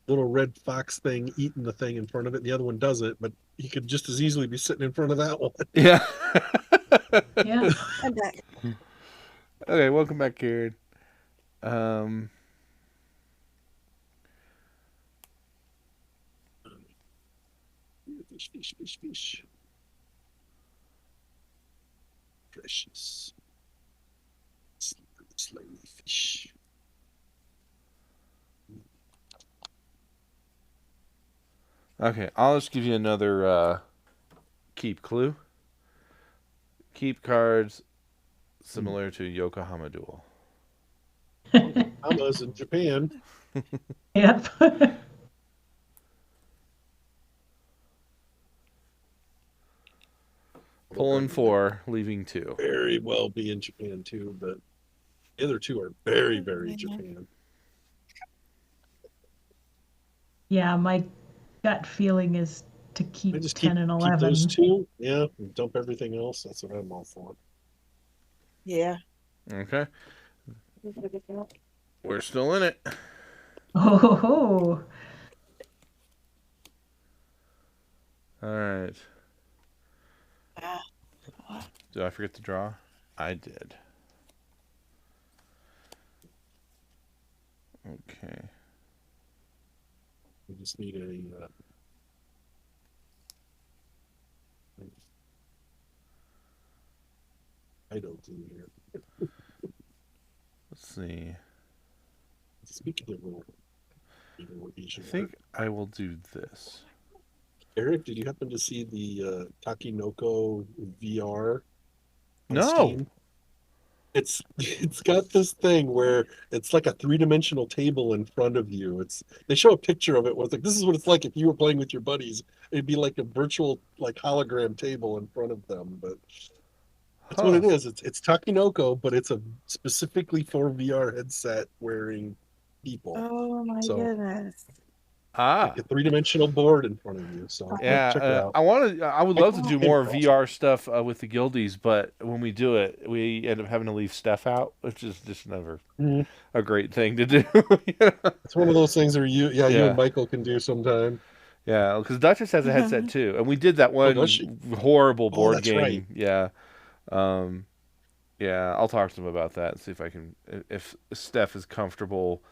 little red fox thing eating the thing in front of it, and the other one doesn't. But he could just as easily be sitting in front of that one. Yeah. Yeah. I'm back. Okay, welcome back, Karen. Um, Fish, fish, fish, fish. Precious. Slimy fish. okay, I'll just give you another keep clue. Keep cards similar to Yokohama Duel. Yokohama's in Japan. Yep. Pulling 4, leaving 2. Very well be in Japan too, but the other two are very, very Yeah. Japan. Yeah, my gut feeling is to I keep just 10 and keep those 11. two, yeah, and dump everything else. That's what I'm all for. Yeah. Okay, we're still in it. Oh, All right. Ah, what? Did I forget to draw? I did. Okay. We just need a title in here. Let's see. Speaking of little I Asian art, think I will do this. Eric, did you happen to see the Takinoko VR on No. Steam? It's got this thing where it's like a three-dimensional table in front of you. They show a picture of it where it's like this is what it's like if you were playing with your buddies. It'd be like a virtual like hologram table in front of them, but that's what Huh. it is. It's Takinoko, but it's a specifically for VR headset wearing people. Oh my So goodness. like Ah. a three-dimensional board in front of you. So Yeah, check it out. I would I love to do came more across VR stuff with the guildies, but when we do it, we end up having to leave Steph out, which is just never it. Mhm. a great thing to do. It's one of those things where you and Yeah, Michael can do sometime. yeah, because Duchess has a headset too, and we did that Oh, does she? one horrible Oh, board that's right. game. Yeah, um, yeah, I'll talk to them about that and see if I can if Steph is comfortable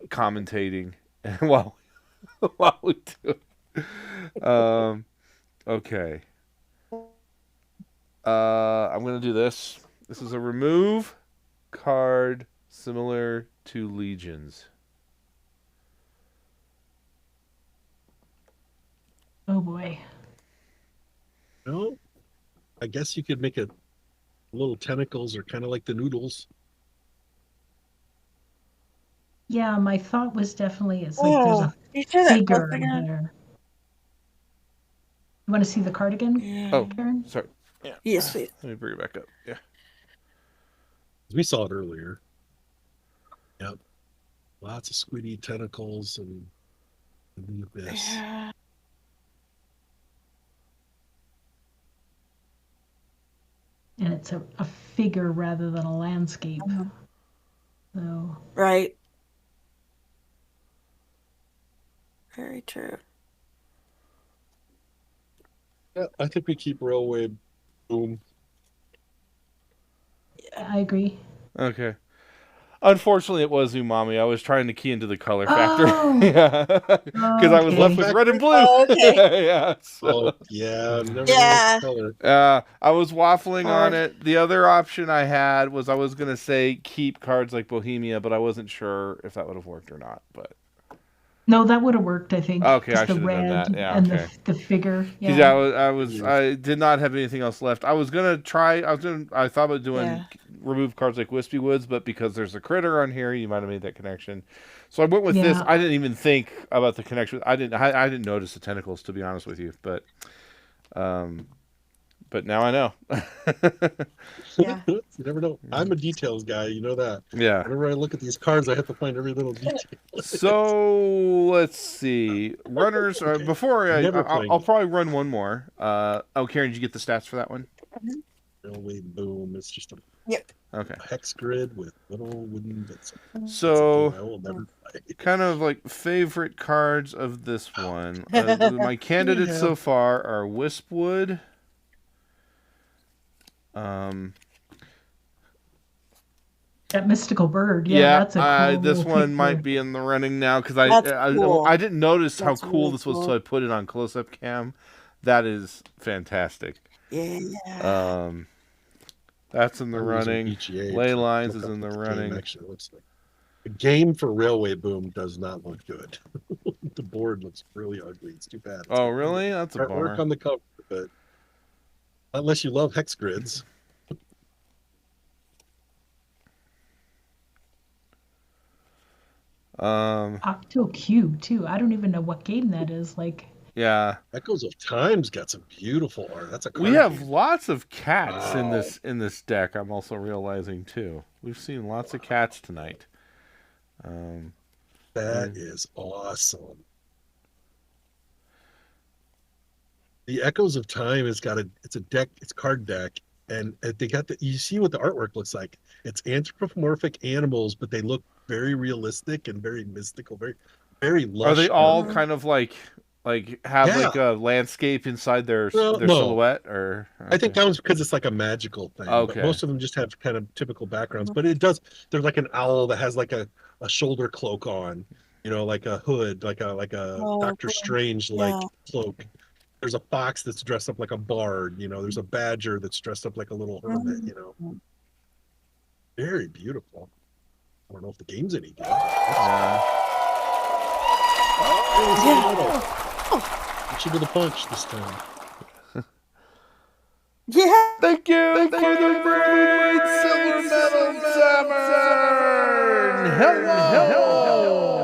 commentating while while we do it. Okay. I'm gonna do this. This is a remove card similar to Legions. Oh boy. No, I guess you could make it little tentacles are kind of like the noodles. Yeah, my thought was definitely it's like there's Oh, a you say that close figure again? there. You want to see the card again, Oh, Yeah. Karen? sorry. Yeah. Yes, please. Let me bring it back up. Yeah. We saw it earlier. Yep. Lots of squiddy tentacles and the abyss. Yeah. And it's a figure rather than a landscape. Mhm. So Right. Very true. Yeah, I think we keep Railway Boom. I agree. Okay. Unfortunately, it was umami. I was trying to key into the color factor. Oh, Yeah. Because I was okay. left with red and blue. Oh, okay. Yeah. Oh, So, yeah, never know Yeah. what color. I was waffling on Hard. it. The other option I had was I was going to say keep cards like Bohemia, but I wasn't sure if that would have worked or not. But No, that would have worked, I think. okay, I Just the should have done red that. Yeah, and okay. the figure. Because Yeah. I did not have anything else left. I was gonna try. I thought about doing Yeah. remove cards like Wispy Woods, but because there's a critter on here, you might have made that connection. So I went with this. Yeah. I didn't even think about the connection. I didn't notice the tentacles, to be honest with you. But now I know. Yeah. You never know. I'm a details guy, you know that. Yeah. Whenever I look at these cards, I have to find every little detail. So let's see. Runners. Okay. Before Never playing. I'll probably run one more. Karen, did you get the stats for that one? Railway Boom. It's just Yep. Okay. a hex grid with little wooden bits. So I will never play. kind of like favorite cards of this one. My candidates Yeah. so far are Wispwood. That mystical bird. Yeah, that's a cool This little one might picture. be in the running now because That's cool. I didn't notice how That's cool really this was cool. until I put it on close up cam. That is fantastic. Yeah. That's in the I'm using running. VGA Ley to Lines look is up in the what game running. actually looks like. The game for Railway Boom does not look good. The board looks really ugly. It's too bad. It's Oh, got really? That's a artwork bummer. on the cover, but unless you love hex grids. Octo Cube too. I don't even know what game that is. Like, Yeah. Echoes of Time's got some beautiful art. That's a We card have game. lots of cats in Wow. this deck. I'm also realizing too. We've seen lots of cats tonight. That is awesome. The Echoes of Time has got it's a deck, it's card deck, and they got you see what the artwork looks like. It's anthropomorphic animals, but they look very realistic and very mystical, very lush. Are they all artwork. kind of like have Yeah. like a landscape inside their Well, their no. silhouette or? I think that was because it's like a magical thing. Okay. But most of them just have kind of typical backgrounds. But it does. There's like an owl that has like a shoulder cloak on, like a hood, like a Oh, Doctor cool. Strange like Yeah. cloak. There's a fox that's dressed up like a bard. There's a badger that's dressed up like a little hermit. Very beautiful. I don't know if the game's any good. Yeah. Beat you to the punch this time. Yeah. Thank you for the raid, Silver Metal Tavern. Hello.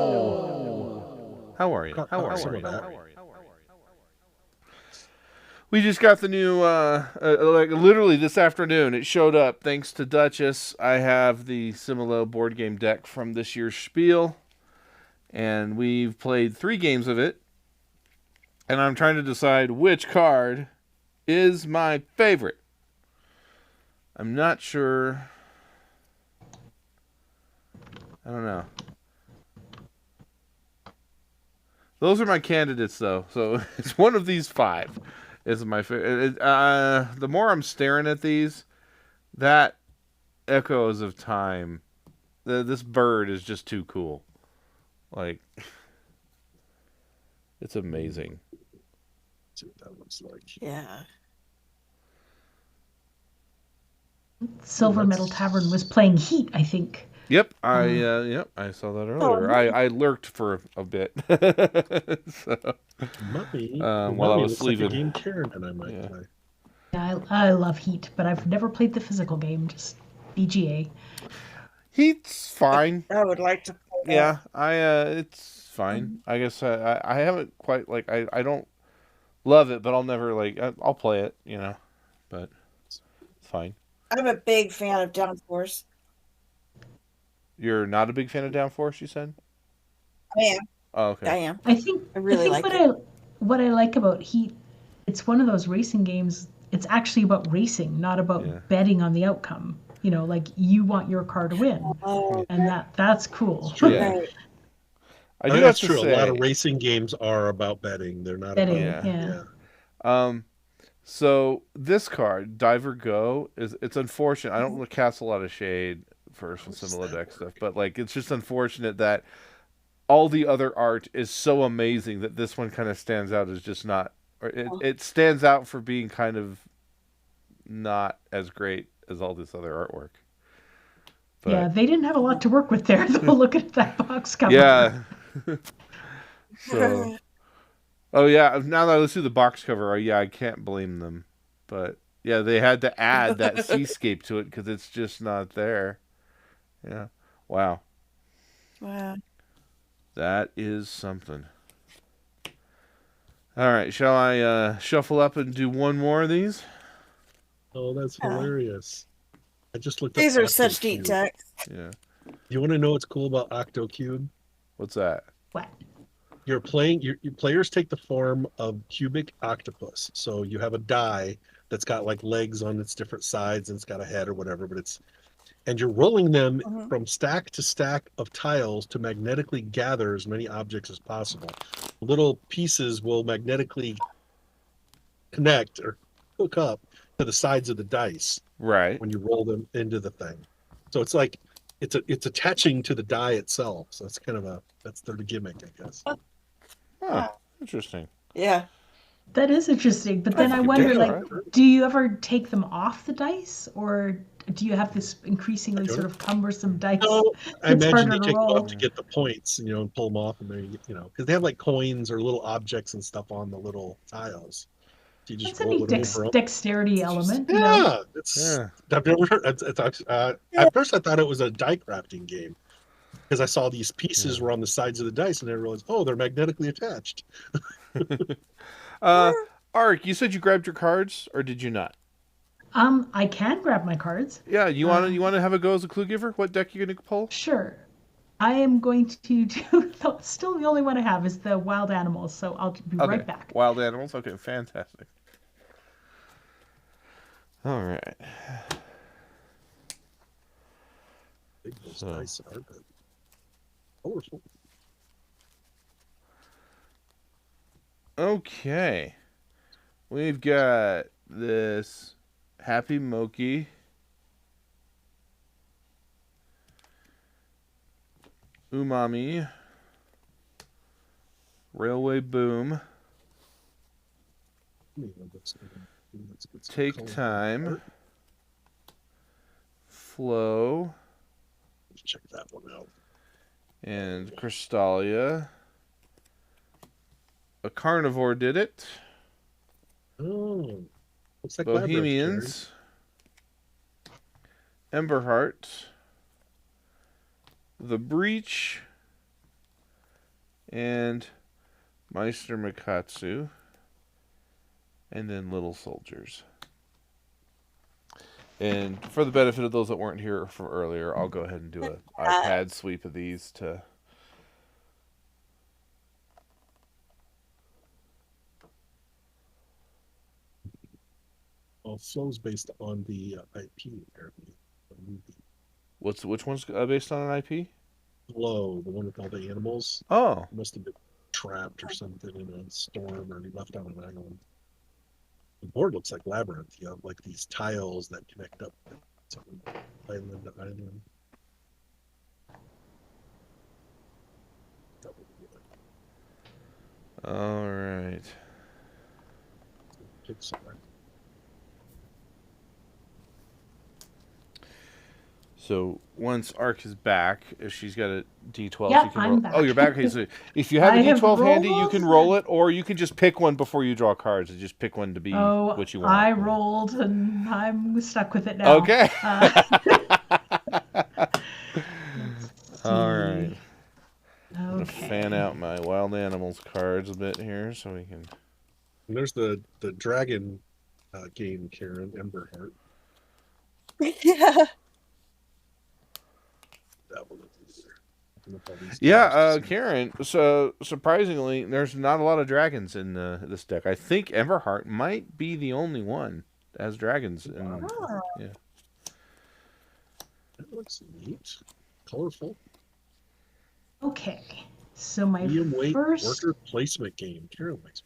How are you? Caught some of that. We just got the new, like literally this afternoon. It showed up thanks to Duchess. I have the Similo board game deck from this year's Spiel, and we've played 3 games of it. And I'm trying to decide which card is my favorite. I'm not sure. I don't know. Those are my candidates, though. So it's one of these 5 is my favorite. The more I'm staring at these, that Echoes of Time, this bird is just too cool. Like, it's amazing. Let's see what that looks like. Yeah. Silver Metal Tavern was playing Heat, I think. Yep, I saw that earlier. I lurked for a bit, so, while I was looks sleeping. like a game Karen and I might play. Yeah, I love Heat, but I've never played the physical game, just BGA. Heat's fine. I would like to play that. Yeah, it's fine. I guess I haven't quite I don't love it, but I'll never I'll play it, but it's fine. I'm a big fan of Downforce. You're not a big fan of Downforce, you said? I am. Oh, okay. I am. I think really like what I like about Heat, it's one of those racing games. It's actually about racing, not about betting on the outcome. Like you want your car to win, and that's cool. Yeah. Right. I do have That's to true. say, A lot of racing games are about betting. They're not Betting, about yeah. So this card, Diver Go, it's unfortunate. I don't want to cast a lot of shade for some similar deck stuff, but it's just unfortunate that all the other art is so amazing that this one kind of stands out as just not, or it stands out for being kind of not as great as all this other artwork. But, yeah, they didn't have a lot to work with there, though. Look at that box cover. Yeah. So, oh yeah, now that I listen to the box cover, I can't blame them. But yeah, they had to add that seascape to it because it's just not there. Yeah. Wow. Wow. That is something. All right, shall I shuffle up and do one more of these? Oh, that's hilarious. I just looked These up are such Octocube. neat decks. Yeah. You want to know what's cool about Octocube? What's that? What? You're playing. Your players take the form of cubic octopus. So you have a die that's got like legs on its different sides and it's got a head or whatever, and you're rolling them from stack to stack of tiles to magnetically gather as many objects as possible. Little pieces will magnetically connect or hook up to the sides of the dice Right. when you roll them into the thing. So it's like it's attaching to the die itself. So it's kind of that's their gimmick, I guess. Huh. Interesting. Yeah. That is interesting, but then I wonder, do you ever take them off the dice, or do you have this increasingly sort of cumbersome dice? No, I It's imagine they harder to take them roll. off to get the points, and pull them off, and then because they have like coins or little objects and stuff on the little tiles. You just That's a roll neat it over 'em. dexterity element. Yeah, I've never heard. At first, I thought it was a die crafting game because I saw these pieces were on the sides of the dice, and I realized, oh, they're magnetically attached. Ark, you said you grabbed your cards, or did you not? I can grab my cards. Yeah, you want to have a go as a clue giver? What deck you gonna pull? Sure. I am going to do. Still, the only one I have is the wild animals, so I'll be right back. Wild animals. Okay, fantastic. All right. Those dice are good. Powerful. Okay. We've got this Happy Moki. Umami. Railway Boom. Take Time. Flow. Let's check that one out. And Crystalia. A carnivore did it. Oh. Looks like Labyrinth, Karen. Bohemians, Emberheart, The Breach, and Meister Mikatsu, and then Little Soldiers. And for the benefit of those that weren't here from earlier, I'll go ahead and do an iPad sweep of these to... Well, Flow's based on the IP, apparently. The movie. Which one's based on an IP? Flow, the one with all the animals, Oh, must have been trapped or something in a storm or left on an island. The board looks like Labyrinth. You have like these tiles that connect up to island to island. all right. Pixar. So once Ark is back, if she's got a D12, Yeah, she can I'm roll. back. Oh, you're back. Okay, so if you have a I have D12 handy, you rolled. can roll it, or you can just pick one before you draw cards and just pick one to be Oh, what you want. I rolled and I'm stuck with it now. Okay. Let's All see. right. I'm gonna Okay. fan out my wild animals cards a bit here so we can. And there's the dragon game, Karen, Emberheart. Yeah. That one. Yeah, Karen. So surprisingly, there's not a lot of dragons in this deck. I think Everheart might be the only one that has dragons. Oh. Yeah. That looks neat, colorful. Okay. So my Medium weight first worker placement game. Karen likes.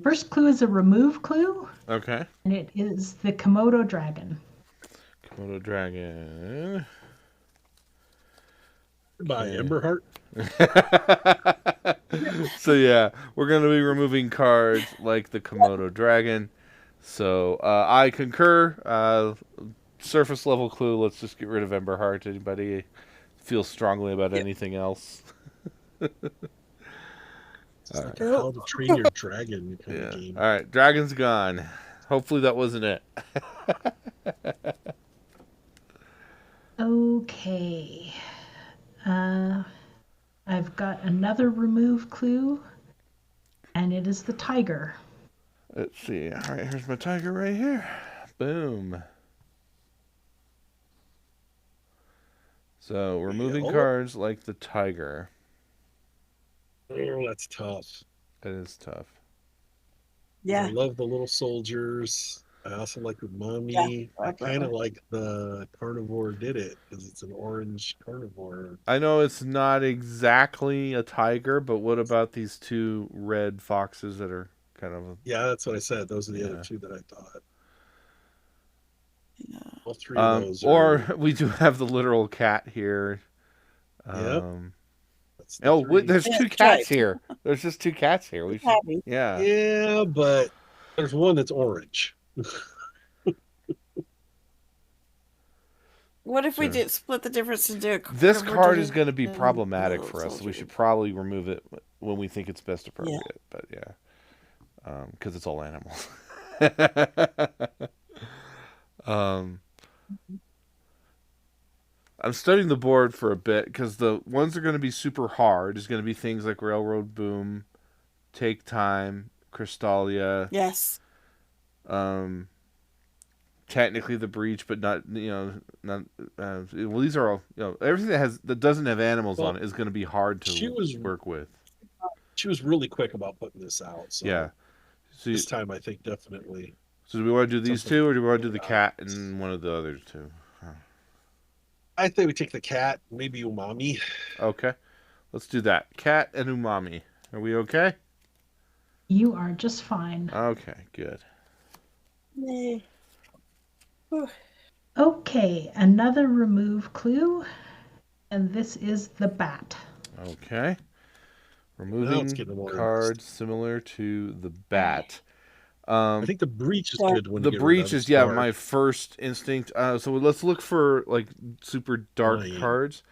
first clue is a remove clue, Okay. and it is the Komodo dragon. Komodo dragon. By Okay. Emberheart. So yeah, we're gonna be removing cards like the Komodo dragon. So I concur. Surface level clue. Let's just get rid of Emberheart. Anybody feel strongly about anything else? It's All like right. a how to train your dragon kind Yeah. of game. All right. Dragon's gone. Hopefully that wasn't it. Okay. I've got another remove clue, and it is the tiger. Let's see. All right. Here's my tiger right here. Boom. So removing Yeah. cards like the tiger. Oh, that's tough. That is tough. I Yeah. love the little soldiers. I also like the mummy. I kind of like the carnivore did it because it's an orange carnivore. I know it's not exactly a tiger, but what about these two red foxes that are kind of... Yeah, that's what I said. Those are the Yeah. other two that I thought. Yeah. All three of those or are. we do have the literal cat here. Yep. That's the Oh, three. there's Yeah, two that's cats right. here. There's just two cats here. We should, Happy. yeah. Yeah, but there's one that's orange. What if we Sure. did split the difference and do it? This card is going to be problematic for us, so we should probably remove it when we think it's best appropriate. But yeah, because it's all animals. I'm studying the board for a bit because the ones that are going to be super hard is going to be things like Railroad Boom, Take Time, Crystalia. Yes. Technically the Breach, but not not. Well, these are all everything that doesn't have animals on it is going to be hard to work with. She was really quick about putting this out. So Yeah. So this time I think definitely. So do we want to do these something two, or do we want to do the out. cat and one of the other two? I think we take the cat, maybe Umami. Okay, let's do that. Cat and Umami. Are we okay? You are just fine. Okay, good. Yay. Okay, another remove clue, and this is the bat. Okay. Now it's Removing getting more cards similar to the bat. I think the Breach is good when The you get rid Breach of is it. Dark. my first instinct. So let's look for like super dark Flying. cards.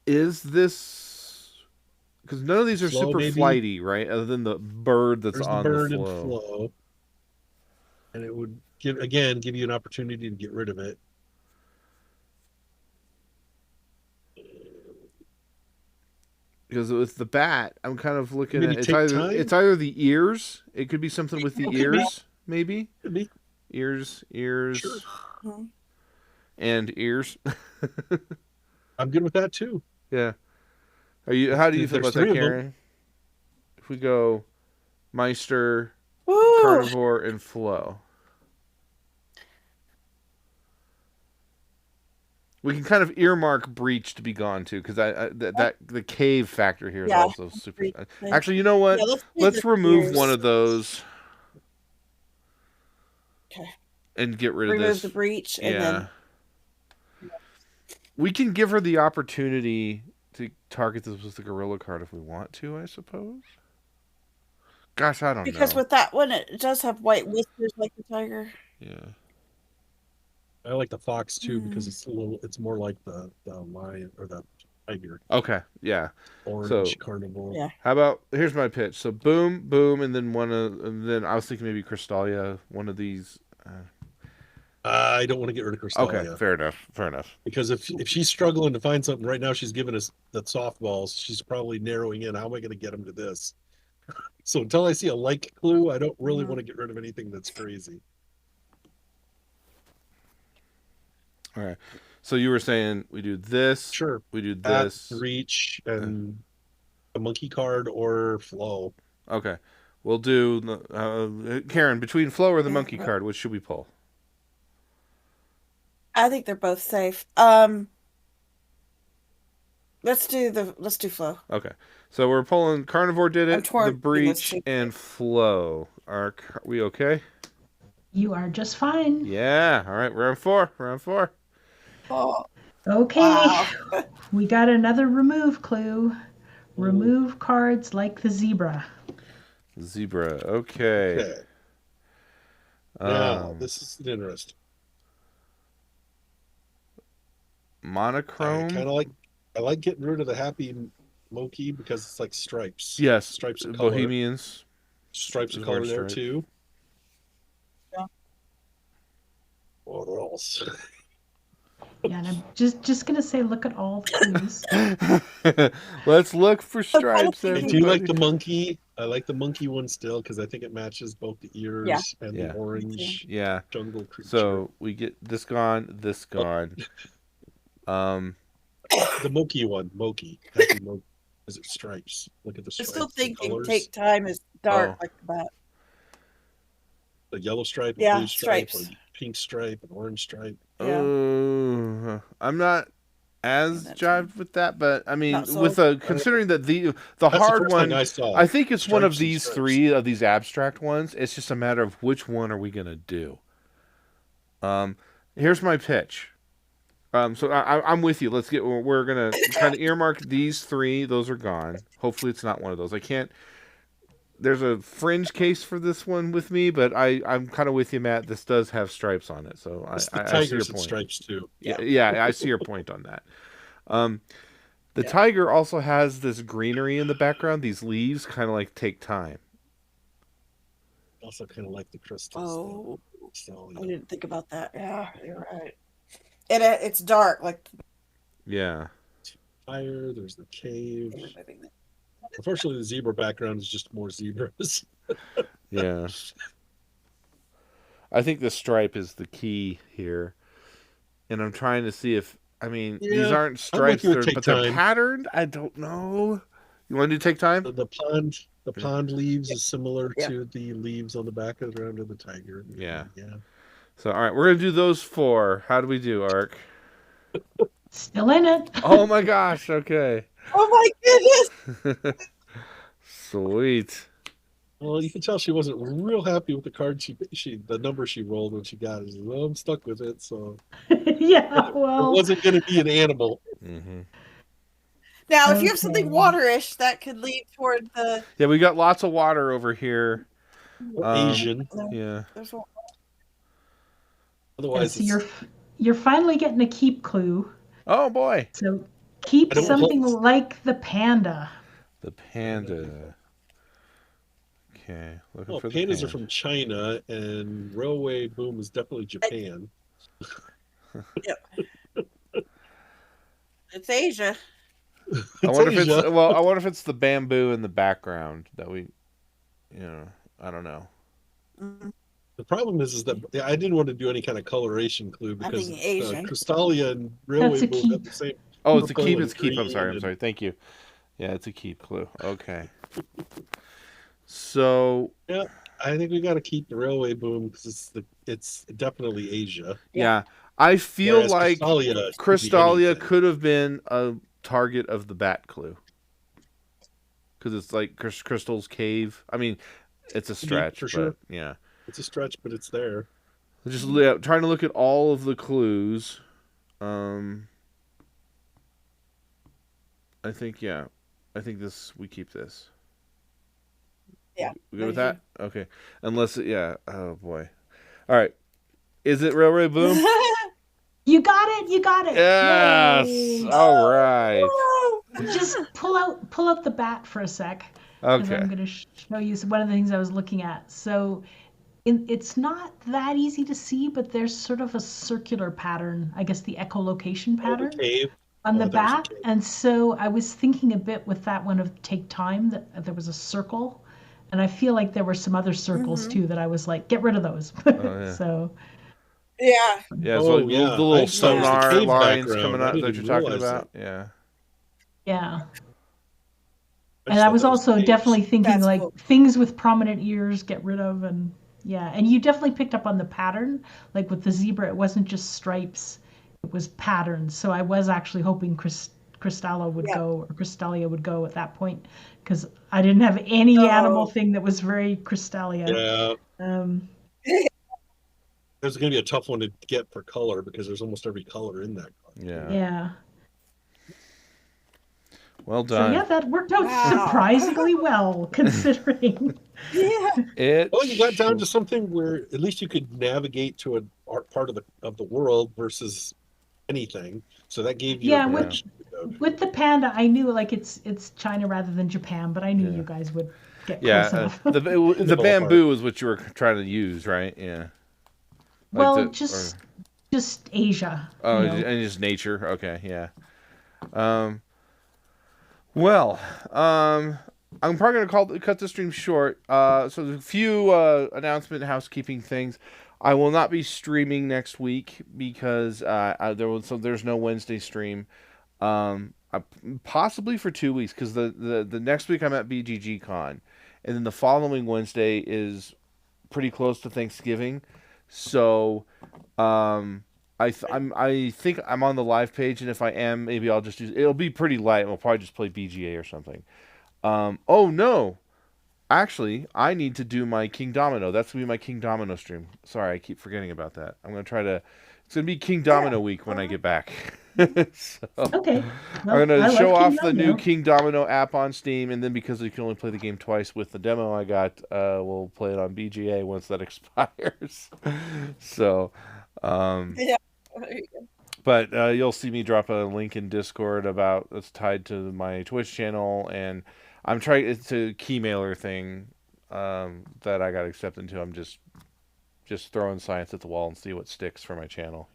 Is this because none of these are Flow, super maybe? flighty, right? Other than the bird that's There's on the bird the and flow. flow. And it would give you an opportunity to get rid of it. Because with the bat, I'm kind of looking Maybe at take time. it's either the ears. It could be something with the Could be. ears, maybe Could be. ears, Sure. and ears. I'm good with that too. Yeah. Are you? How do you feel There's about that, 3 of them. Karen? If we go Meister, Woo! Carnivore, and Flow. We can kind of earmark Breach to be gone too, because that the cave factor here is Yeah. also super. Actually, you know what? Yeah, Let's remove ears. one of those. Okay. And get rid of Remove this. the breach, Yeah. and then We can give her the opportunity to target this with the gorilla card if we want to, I suppose. Gosh, I don't know. because with that one, it does have white whiskers like the tiger. Yeah. I like the fox too because it's more like the lion or the tiger. Okay. Yeah. Orange carnivore. Yeah. How about here's my pitch. So boom, boom, and then and then I was thinking maybe Crystalia, one of these. I don't want to get rid of Crystalia. Okay, fair enough. Fair enough. Because if she's struggling to find something right now, she's giving us the softballs. She's probably narrowing in. How am I going to get him to this? So until I see a like clue, I don't really want to get rid of anything that's crazy. All right. So you were saying we do this. Sure. We do this. Reach and a monkey card or flow. Okay. We'll do Karen, between flow or the monkey card, which should we pull? I think they're both safe. Let's do flow. Okay. So we're pulling Carnivore did it, the Breach, and Flow. Are we okay? You are just fine. Yeah. All right. We're on 4. We're on 4. Oh. Okay. Wow. We got another remove clue. Remove cards like the zebra. Zebra. Okay. Now, this is interesting. Monochrome. I like getting rid of the happy Moki because it's like stripes. Yes. Stripes of color. Bohemians. Stripes of color there too. Yeah. What else? Yeah, and I'm just gonna say, look at all the clues. Let's look for stripes. I do like the monkey. I like the monkey one still because I think it matches both the ears and the orange jungle creature. So we get this gone, this gone. The Moki one, Moki. Happy Moki. Is it stripes? Look at the stripes. I'm still thinking take time is dark like that. The yellow stripe, blue stripe, or pink stripe, and orange stripe. Yeah. I'm not as jived with that, but I mean, considering that the hard one, I think it's one of these 3 of these abstract ones. It's just a matter of which one are we gonna do. Here's my pitch. So I'm with you. We're gonna kind of earmark these 3. Those are gone. Hopefully, it's not one of those. I can't. There's a fringe case for this one with me, but I'm kind of with you, Matt. This does have stripes on it, so I see your point. Stripes too. Yeah, I see your point on that. The tiger also has this greenery in the background. These leaves kind of like take time. Also, kind of like the crystals. Oh, so, I didn't think about that. Yeah, you're right. And it's dark, like. Yeah. Fire. There's the cave. Unfortunately, the zebra background is just more zebras. Yeah. I think the stripe is the key here. And I'm trying to see if, these aren't stripes, but they're patterned. I don't know. You want to take time? The pond leaves is similar to the leaves on the back of the tiger. Yeah. So, all right, we're going to do those 4. How do we do, Ark? Still in it. Oh, my gosh. Okay. Oh, my goodness. Sweet. Well, you can tell she wasn't real happy with the card the number she rolled when she got it. Well, I'm stuck with it, so yeah. Well, it wasn't going to be an animal. Mm-hmm. Now, if you have something waterish, that could lead toward the. Yeah, we got lots of water over here. Asian. Yeah. Otherwise, so you're finally getting a keep clue. Oh boy! So keep something like the panda. The panda. Okay, looking Well, for the pandas are pan. from China, and railway boom is definitely I- Japan. Yep. It's Asia. I It's wonder if it's Asia. well. I wonder if it's the bamboo in the background that we, you know, I don't know. Mhm. The problem is that I didn't want to do any kind of coloration clue I'm because thinking Asian. Crystalia and That's railway a boom have keep. the same Oh, it's a purple keep. and It's a keep. I'm sorry. green, I'm and sorry. Thank you. Yeah, it's a keep clue. Okay. So yeah, I think we got to keep the railway boom because it's definitely Asia, Yeah. yeah, I feel whereas like Crystalia could be Crystalia anything. could have been a target of the bat clue because it's like Crystal's cave. I mean, it's a Could be stretch, for but sure. yeah. It's a stretch, but it's there. Just trying to look at all of the clues. Um, I think yeah, I think this we keep this. Yeah. We good I with do that? Okay. Yeah. Oh boy. All right. Is it Railway Boom? too. You got it. You got it. Yes. Yay! All right. Just pull out the bat for a sec, because Okay. I'm going to show you one of the things I was looking at. So it's not that easy to see, but there's sort of a circular pattern, I guess the echolocation Oh, the pattern cave. on Oh, the I thought it was a bat. cave. And so I was thinking a bit with that one of take time that there was a circle. And I feel like there were some other circles Hmm. too that I was like, get rid of those. Oh yeah. So Yeah. Yeah. So Oh, like the yeah. I little just thought it was Yeah. the sonar cave lines coming background. I out didn't that you're even talking realize it. about. Yeah. yeah. I And just I thought was that was also caves. definitely thinking That's like cool. things with prominent ears, get rid of, and yeah. And you definitely picked up on the pattern, like with the zebra, it wasn't just stripes, it was patterns. So I was actually hoping Crystallo would Yeah. go or Crystalia would go at that point, because I didn't have any animal Oh. thing that was very Crystalia. Yeah. Um, There's going to be a tough one to get for color because there's almost every color in that Yeah. cave. yeah. Well So done. yeah, that worked out Wow. surprisingly well considering. Yeah. It Well, you got down sure. to something where at least you could navigate to a part of the world versus anything. So that gave you a Yeah, Yeah. direction to go to. with the panda, I knew like it's China rather than Japan, but I knew Yeah. you guys would get Yeah. close enough. In the The ballpark. bamboo is what you were trying to use, right? Yeah. Like Well, the or just Asia, oh, and just nature. Okay. Yeah. Um. Well, I'm probably gonna cut the stream short. So there's a few announcement housekeeping things. I will not be streaming next week because there's no Wednesday stream. Possibly for 2 weeks because the next week I'm at BGG Con, and then the following Wednesday is pretty close to Thanksgiving, so um, I think I'm on the live page, and if I am, maybe I'll just do. It'll be pretty light. We'll probably just play BGA or something. Oh no, actually, I need to do my King Domino. That's gonna be my King Domino stream. Sorry, I keep forgetting about that. I'm gonna try to. It's gonna be King Yeah. Domino week when I get back. So Okay. I'm Well, gonna I show love King off the new Domino. King Domino app on Steam, and then because you can only play the game twice with the demo I got, we'll play it on BGA once that expires. So, um, Yeah. but you'll see me drop a link in Discord about that's tied to my Twitch channel, and I'm trying. It's a keymailer thing that I got accepted into. I'm just throwing science at the wall and see what sticks for my channel.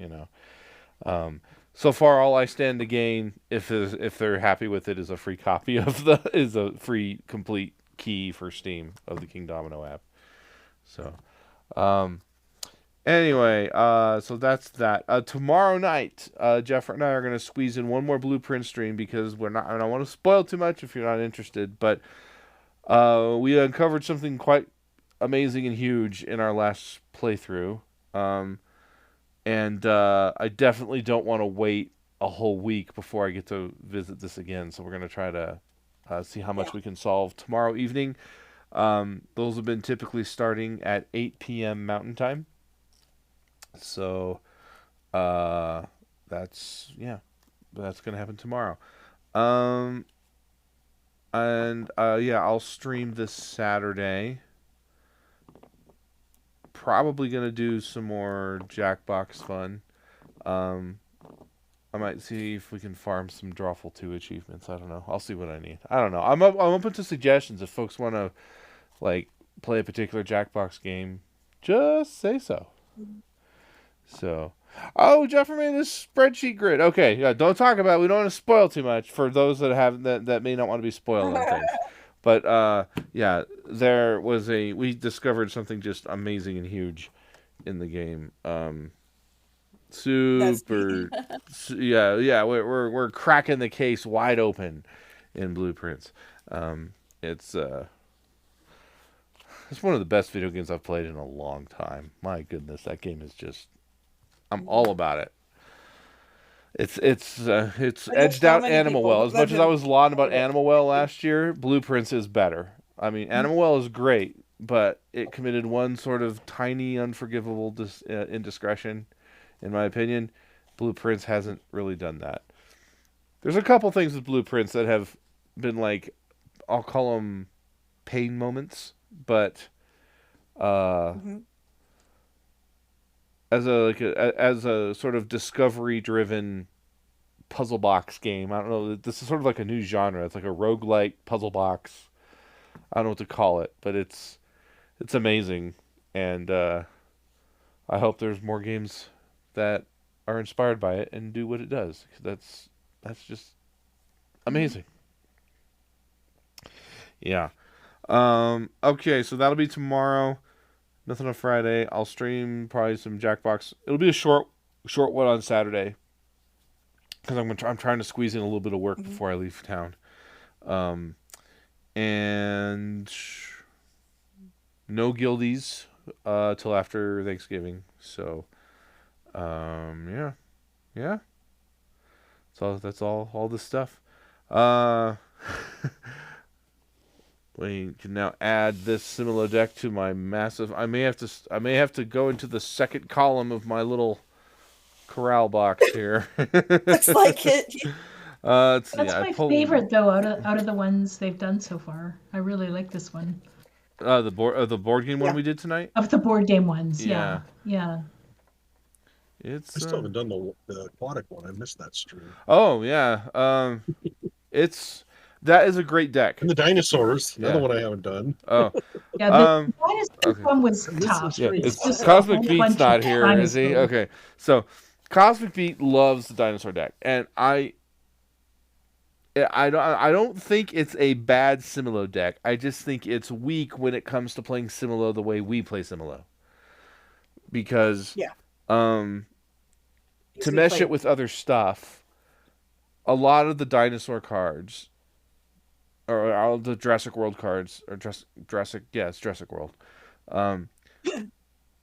So far, all I stand to gain, if they're happy with it, is a free copy of is a free complete key for Steam of the King Domino app. So, um, anyway, so that's that. Tomorrow night, Jeff and I are gonna squeeze in one more Blueprint stream because we're not. I don't want to spoil too much if you're not interested, but we uncovered something quite amazing and huge in our last playthrough. And I definitely don't want to wait a whole week before I get to visit this again. So we're going to try to see how Yeah. much we can solve tomorrow evening. Those have been typically starting at 8 p.m. Mountain Time. So that's going to happen tomorrow. Um, and yeah, I'll stream this Saturday. Probably gonna do some more Jackbox fun. Um, I might see if we can farm some Drawful 2 achievements. I don't know. I'll see what I need. I don't know. I'm open to suggestions if folks want to like play a particular Jackbox game, just say so. So, oh, Jeffrey made this spreadsheet grid. Okay, yeah, don't talk about it. We don't want to spoil too much for those that may not want to be spoiled on things. But yeah, we discovered something just amazing and huge in the game. That's me. Super, yeah, we're cracking the case wide open in Blueprints. It's it's one of the best video games I've played in a long time. My goodness, that game is just I'm all about it. It's I know edged so out many Animal people Well. As that much as I have was lauding about played it. Animal Well last year, Blueprints is better. I mean, Animal Well is great, but it committed one sort of tiny, unforgivable indiscretion, in my opinion. Blueprints hasn't really done that. There's a couple things with Blueprints that have been like, I'll call them pain moments, but uh, Hmm. as a sort of discovery driven puzzle box game. I don't know. This is sort of like a new genre. It's like a roguelike puzzle box. I don't know what to call it, but it's amazing, and I hope there's more games that are inspired by it and do what it does. 'Cause that's just Hmm. amazing. Yeah. Okay, so that'll be tomorrow. Nothing on Friday. I'll stream probably some Jackbox. It'll be a short one on Saturday because I'm trying to squeeze in a little bit of work Hmm. before I leave town. Um, and no guildies till after Thanksgiving. So yeah, yeah. So that's all this stuff. Uh, we can now add this Similo deck to my massive. I may have to go into the second column of my little corral box here. It's like it. Let's see. That's I my pulled favorite though, out of the ones they've done so far. I really like this one. the board game one Yeah. we did tonight. Of the board game ones, Yeah, yeah. Yeah. I it's still haven't done the aquatic one. I missed that stream. oh yeah. It's that is a great deck. And the dinosaurs, another Yeah. one I haven't done. Oh, Yeah, the um, dinosaurs okay. one was I missed the tough. Yeah, stream. It's it's just a Cosmic whole Beat's bunch of not here, is he? dinosaurs. Okay, so Cosmic Beat loves the dinosaur deck, and I don't think it's a bad Similo deck. I just think it's weak when it comes to playing Similo the way we play Similo, because Yeah. um Needs to to be mesh it played. with other stuff, a lot of the dinosaur cards or all the Jurassic World cards or Jurassic yeah it's Jurassic World. Um,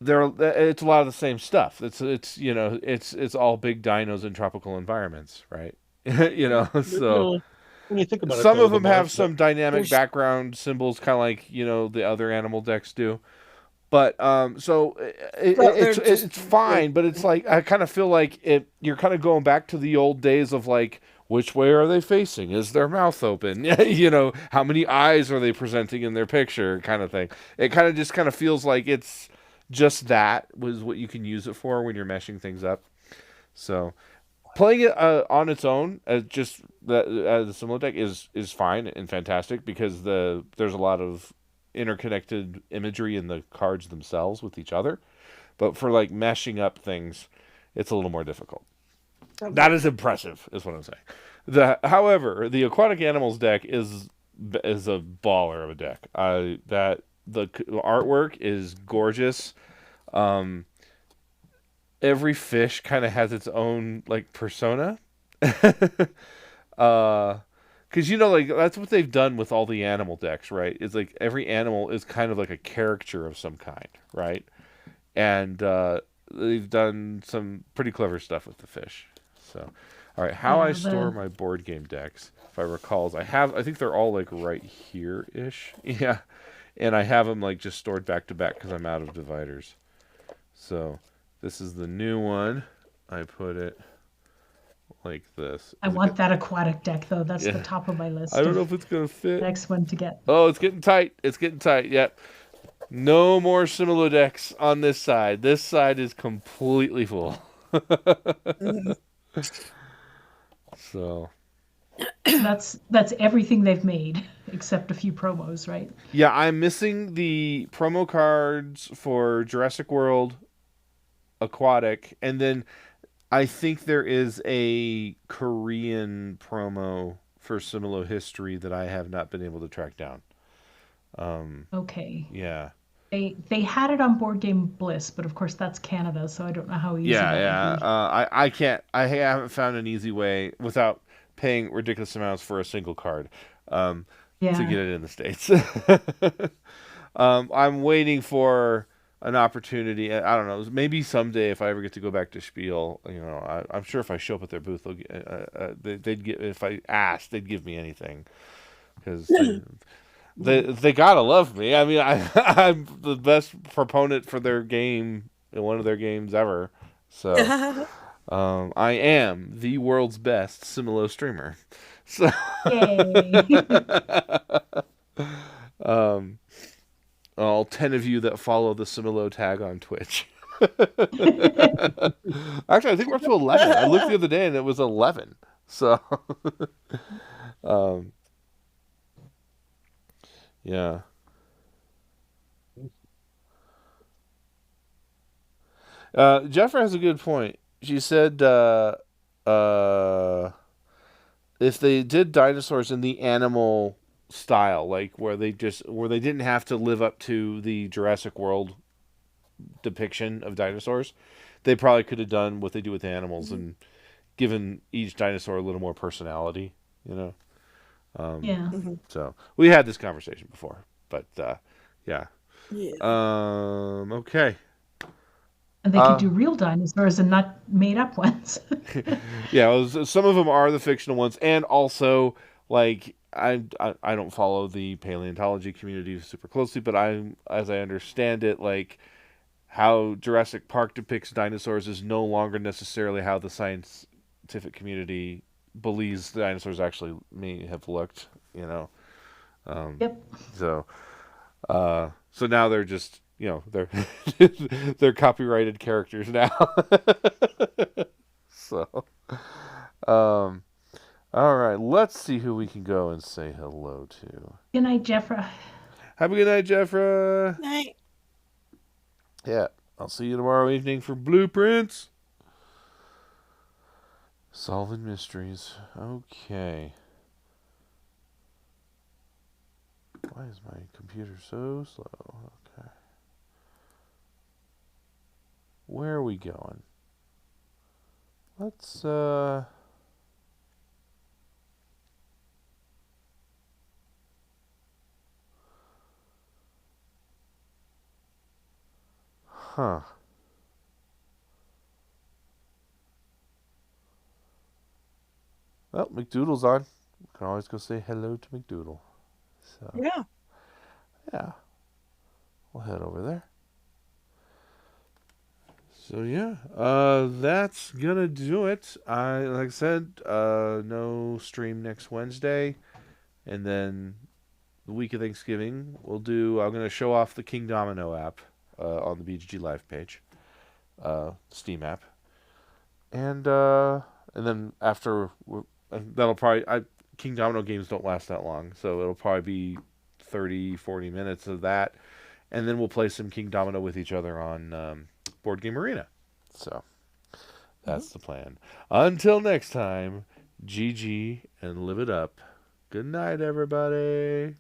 it's a lot of the same stuff. It's it's all big dinos in tropical environments, right? So When you think about it, some though, of them have some dynamic There's background symbols, kind of like the other animal decks do. But so they're just it's like fine, but it's like I kind of feel like you're kind of going back to the old days of like which way are they facing? Is their mouth open? How many eyes are they presenting in their picture? Kind of thing. It kind of feels like it's just that was what you can use it for when you're meshing things up. So playing it on its own as just as a similar deck is fine and fantastic because there's a lot of interconnected imagery in the cards themselves with each other. But for like meshing up things, it's a little more difficult. That okay. is impressive, is what I'm saying. However, the aquatic animals deck is a baller of a deck. That the artwork is gorgeous. Um, every fish kind of has its own like persona. Because like that's what they've done with all the animal decks, right? It's like every animal is kind of like a caricature of some kind, right? And they've done some pretty clever stuff with the fish. So, all right, how I Yeah, store the my board game decks, if I recall, is I think they're all like right here ish, yeah, and I have them like just stored back to back because I'm out of dividers. So, this is the new one. I put it like this. I Is it want that aquatic deck though. That's the yeah. top of my I list don't know of if it's gonna fit. next one to get. Oh, it's getting tight. It's getting tight. Yep. No more Similo decks on this side. This side is completely full. Mhm. So That's everything they've made. except a few promos, right? Yeah, I'm missing the promo cards for Jurassic World, Aquatic, and then I think there is a Korean promo for Similo History that I have not been able to track down. Okay. Yeah. They had it on Board Game Bliss, but of course that's Canada, so I don't know how easy Yeah, that would yeah. be. I can't. I haven't found an easy way without paying ridiculous amounts for a single card to Yeah. get it in the States. I'm waiting for an opportunity. I don't know. Maybe someday, if I ever get to go back to Spiel, I'm sure if I show up at their booth, they'd get. If I asked, they'd give me anything because they gotta love me. I mean, I'm the best proponent for their game in one of their games ever. So I am the world's best Similo streamer. So Yay. um, all 10 of you that follow the Similo tag on Twitch. Actually, I think we're up to 11. I looked the other day and it was 11. So, um, yeah. Jeffra has a good point. She said, uh, if they did dinosaurs in the animal style, like where they didn't have to live up to the Jurassic World depiction of dinosaurs, they probably could have done what they do with animals and given each dinosaur a little more personality. You know. Yeah. So we had this conversation before, but yeah. Yeah. Okay. And they could do real dinosaurs and not made up ones. Yeah, some of them are the fictional ones, and also like I don't follow the paleontology community super closely, but as I understand it, like how Jurassic Park depicts dinosaurs is no longer necessarily how the scientific community believes the dinosaurs actually may have looked. You know, Yep. so so now they're just they're they're copyrighted characters now. So, um, all right, let's see who we can go and say hello to. Good night, Jeffra. Have a good night, Jeffra. Night. Yeah, I'll see you tomorrow evening for Blueprints. Solving mysteries. Okay. Why is my computer so slow? Okay. Where are we going? Let's Huh. Well, McDoodle's on. We can always go say hello to McDoodle. So, Yeah. yeah. We'll head over there. So yeah, that's gonna do it. Like I said, no stream next Wednesday, and then the week of Thanksgiving I'm gonna show off the King Domino app on the BGG Live page, Steam app, and then that'll probably King Domino games don't last that long, so it'll probably be 30, 40 minutes of that, and then we'll play some King Domino with each other on Board Game Arena. So that's the plan. Until next time, GG and live it up. Good night, everybody.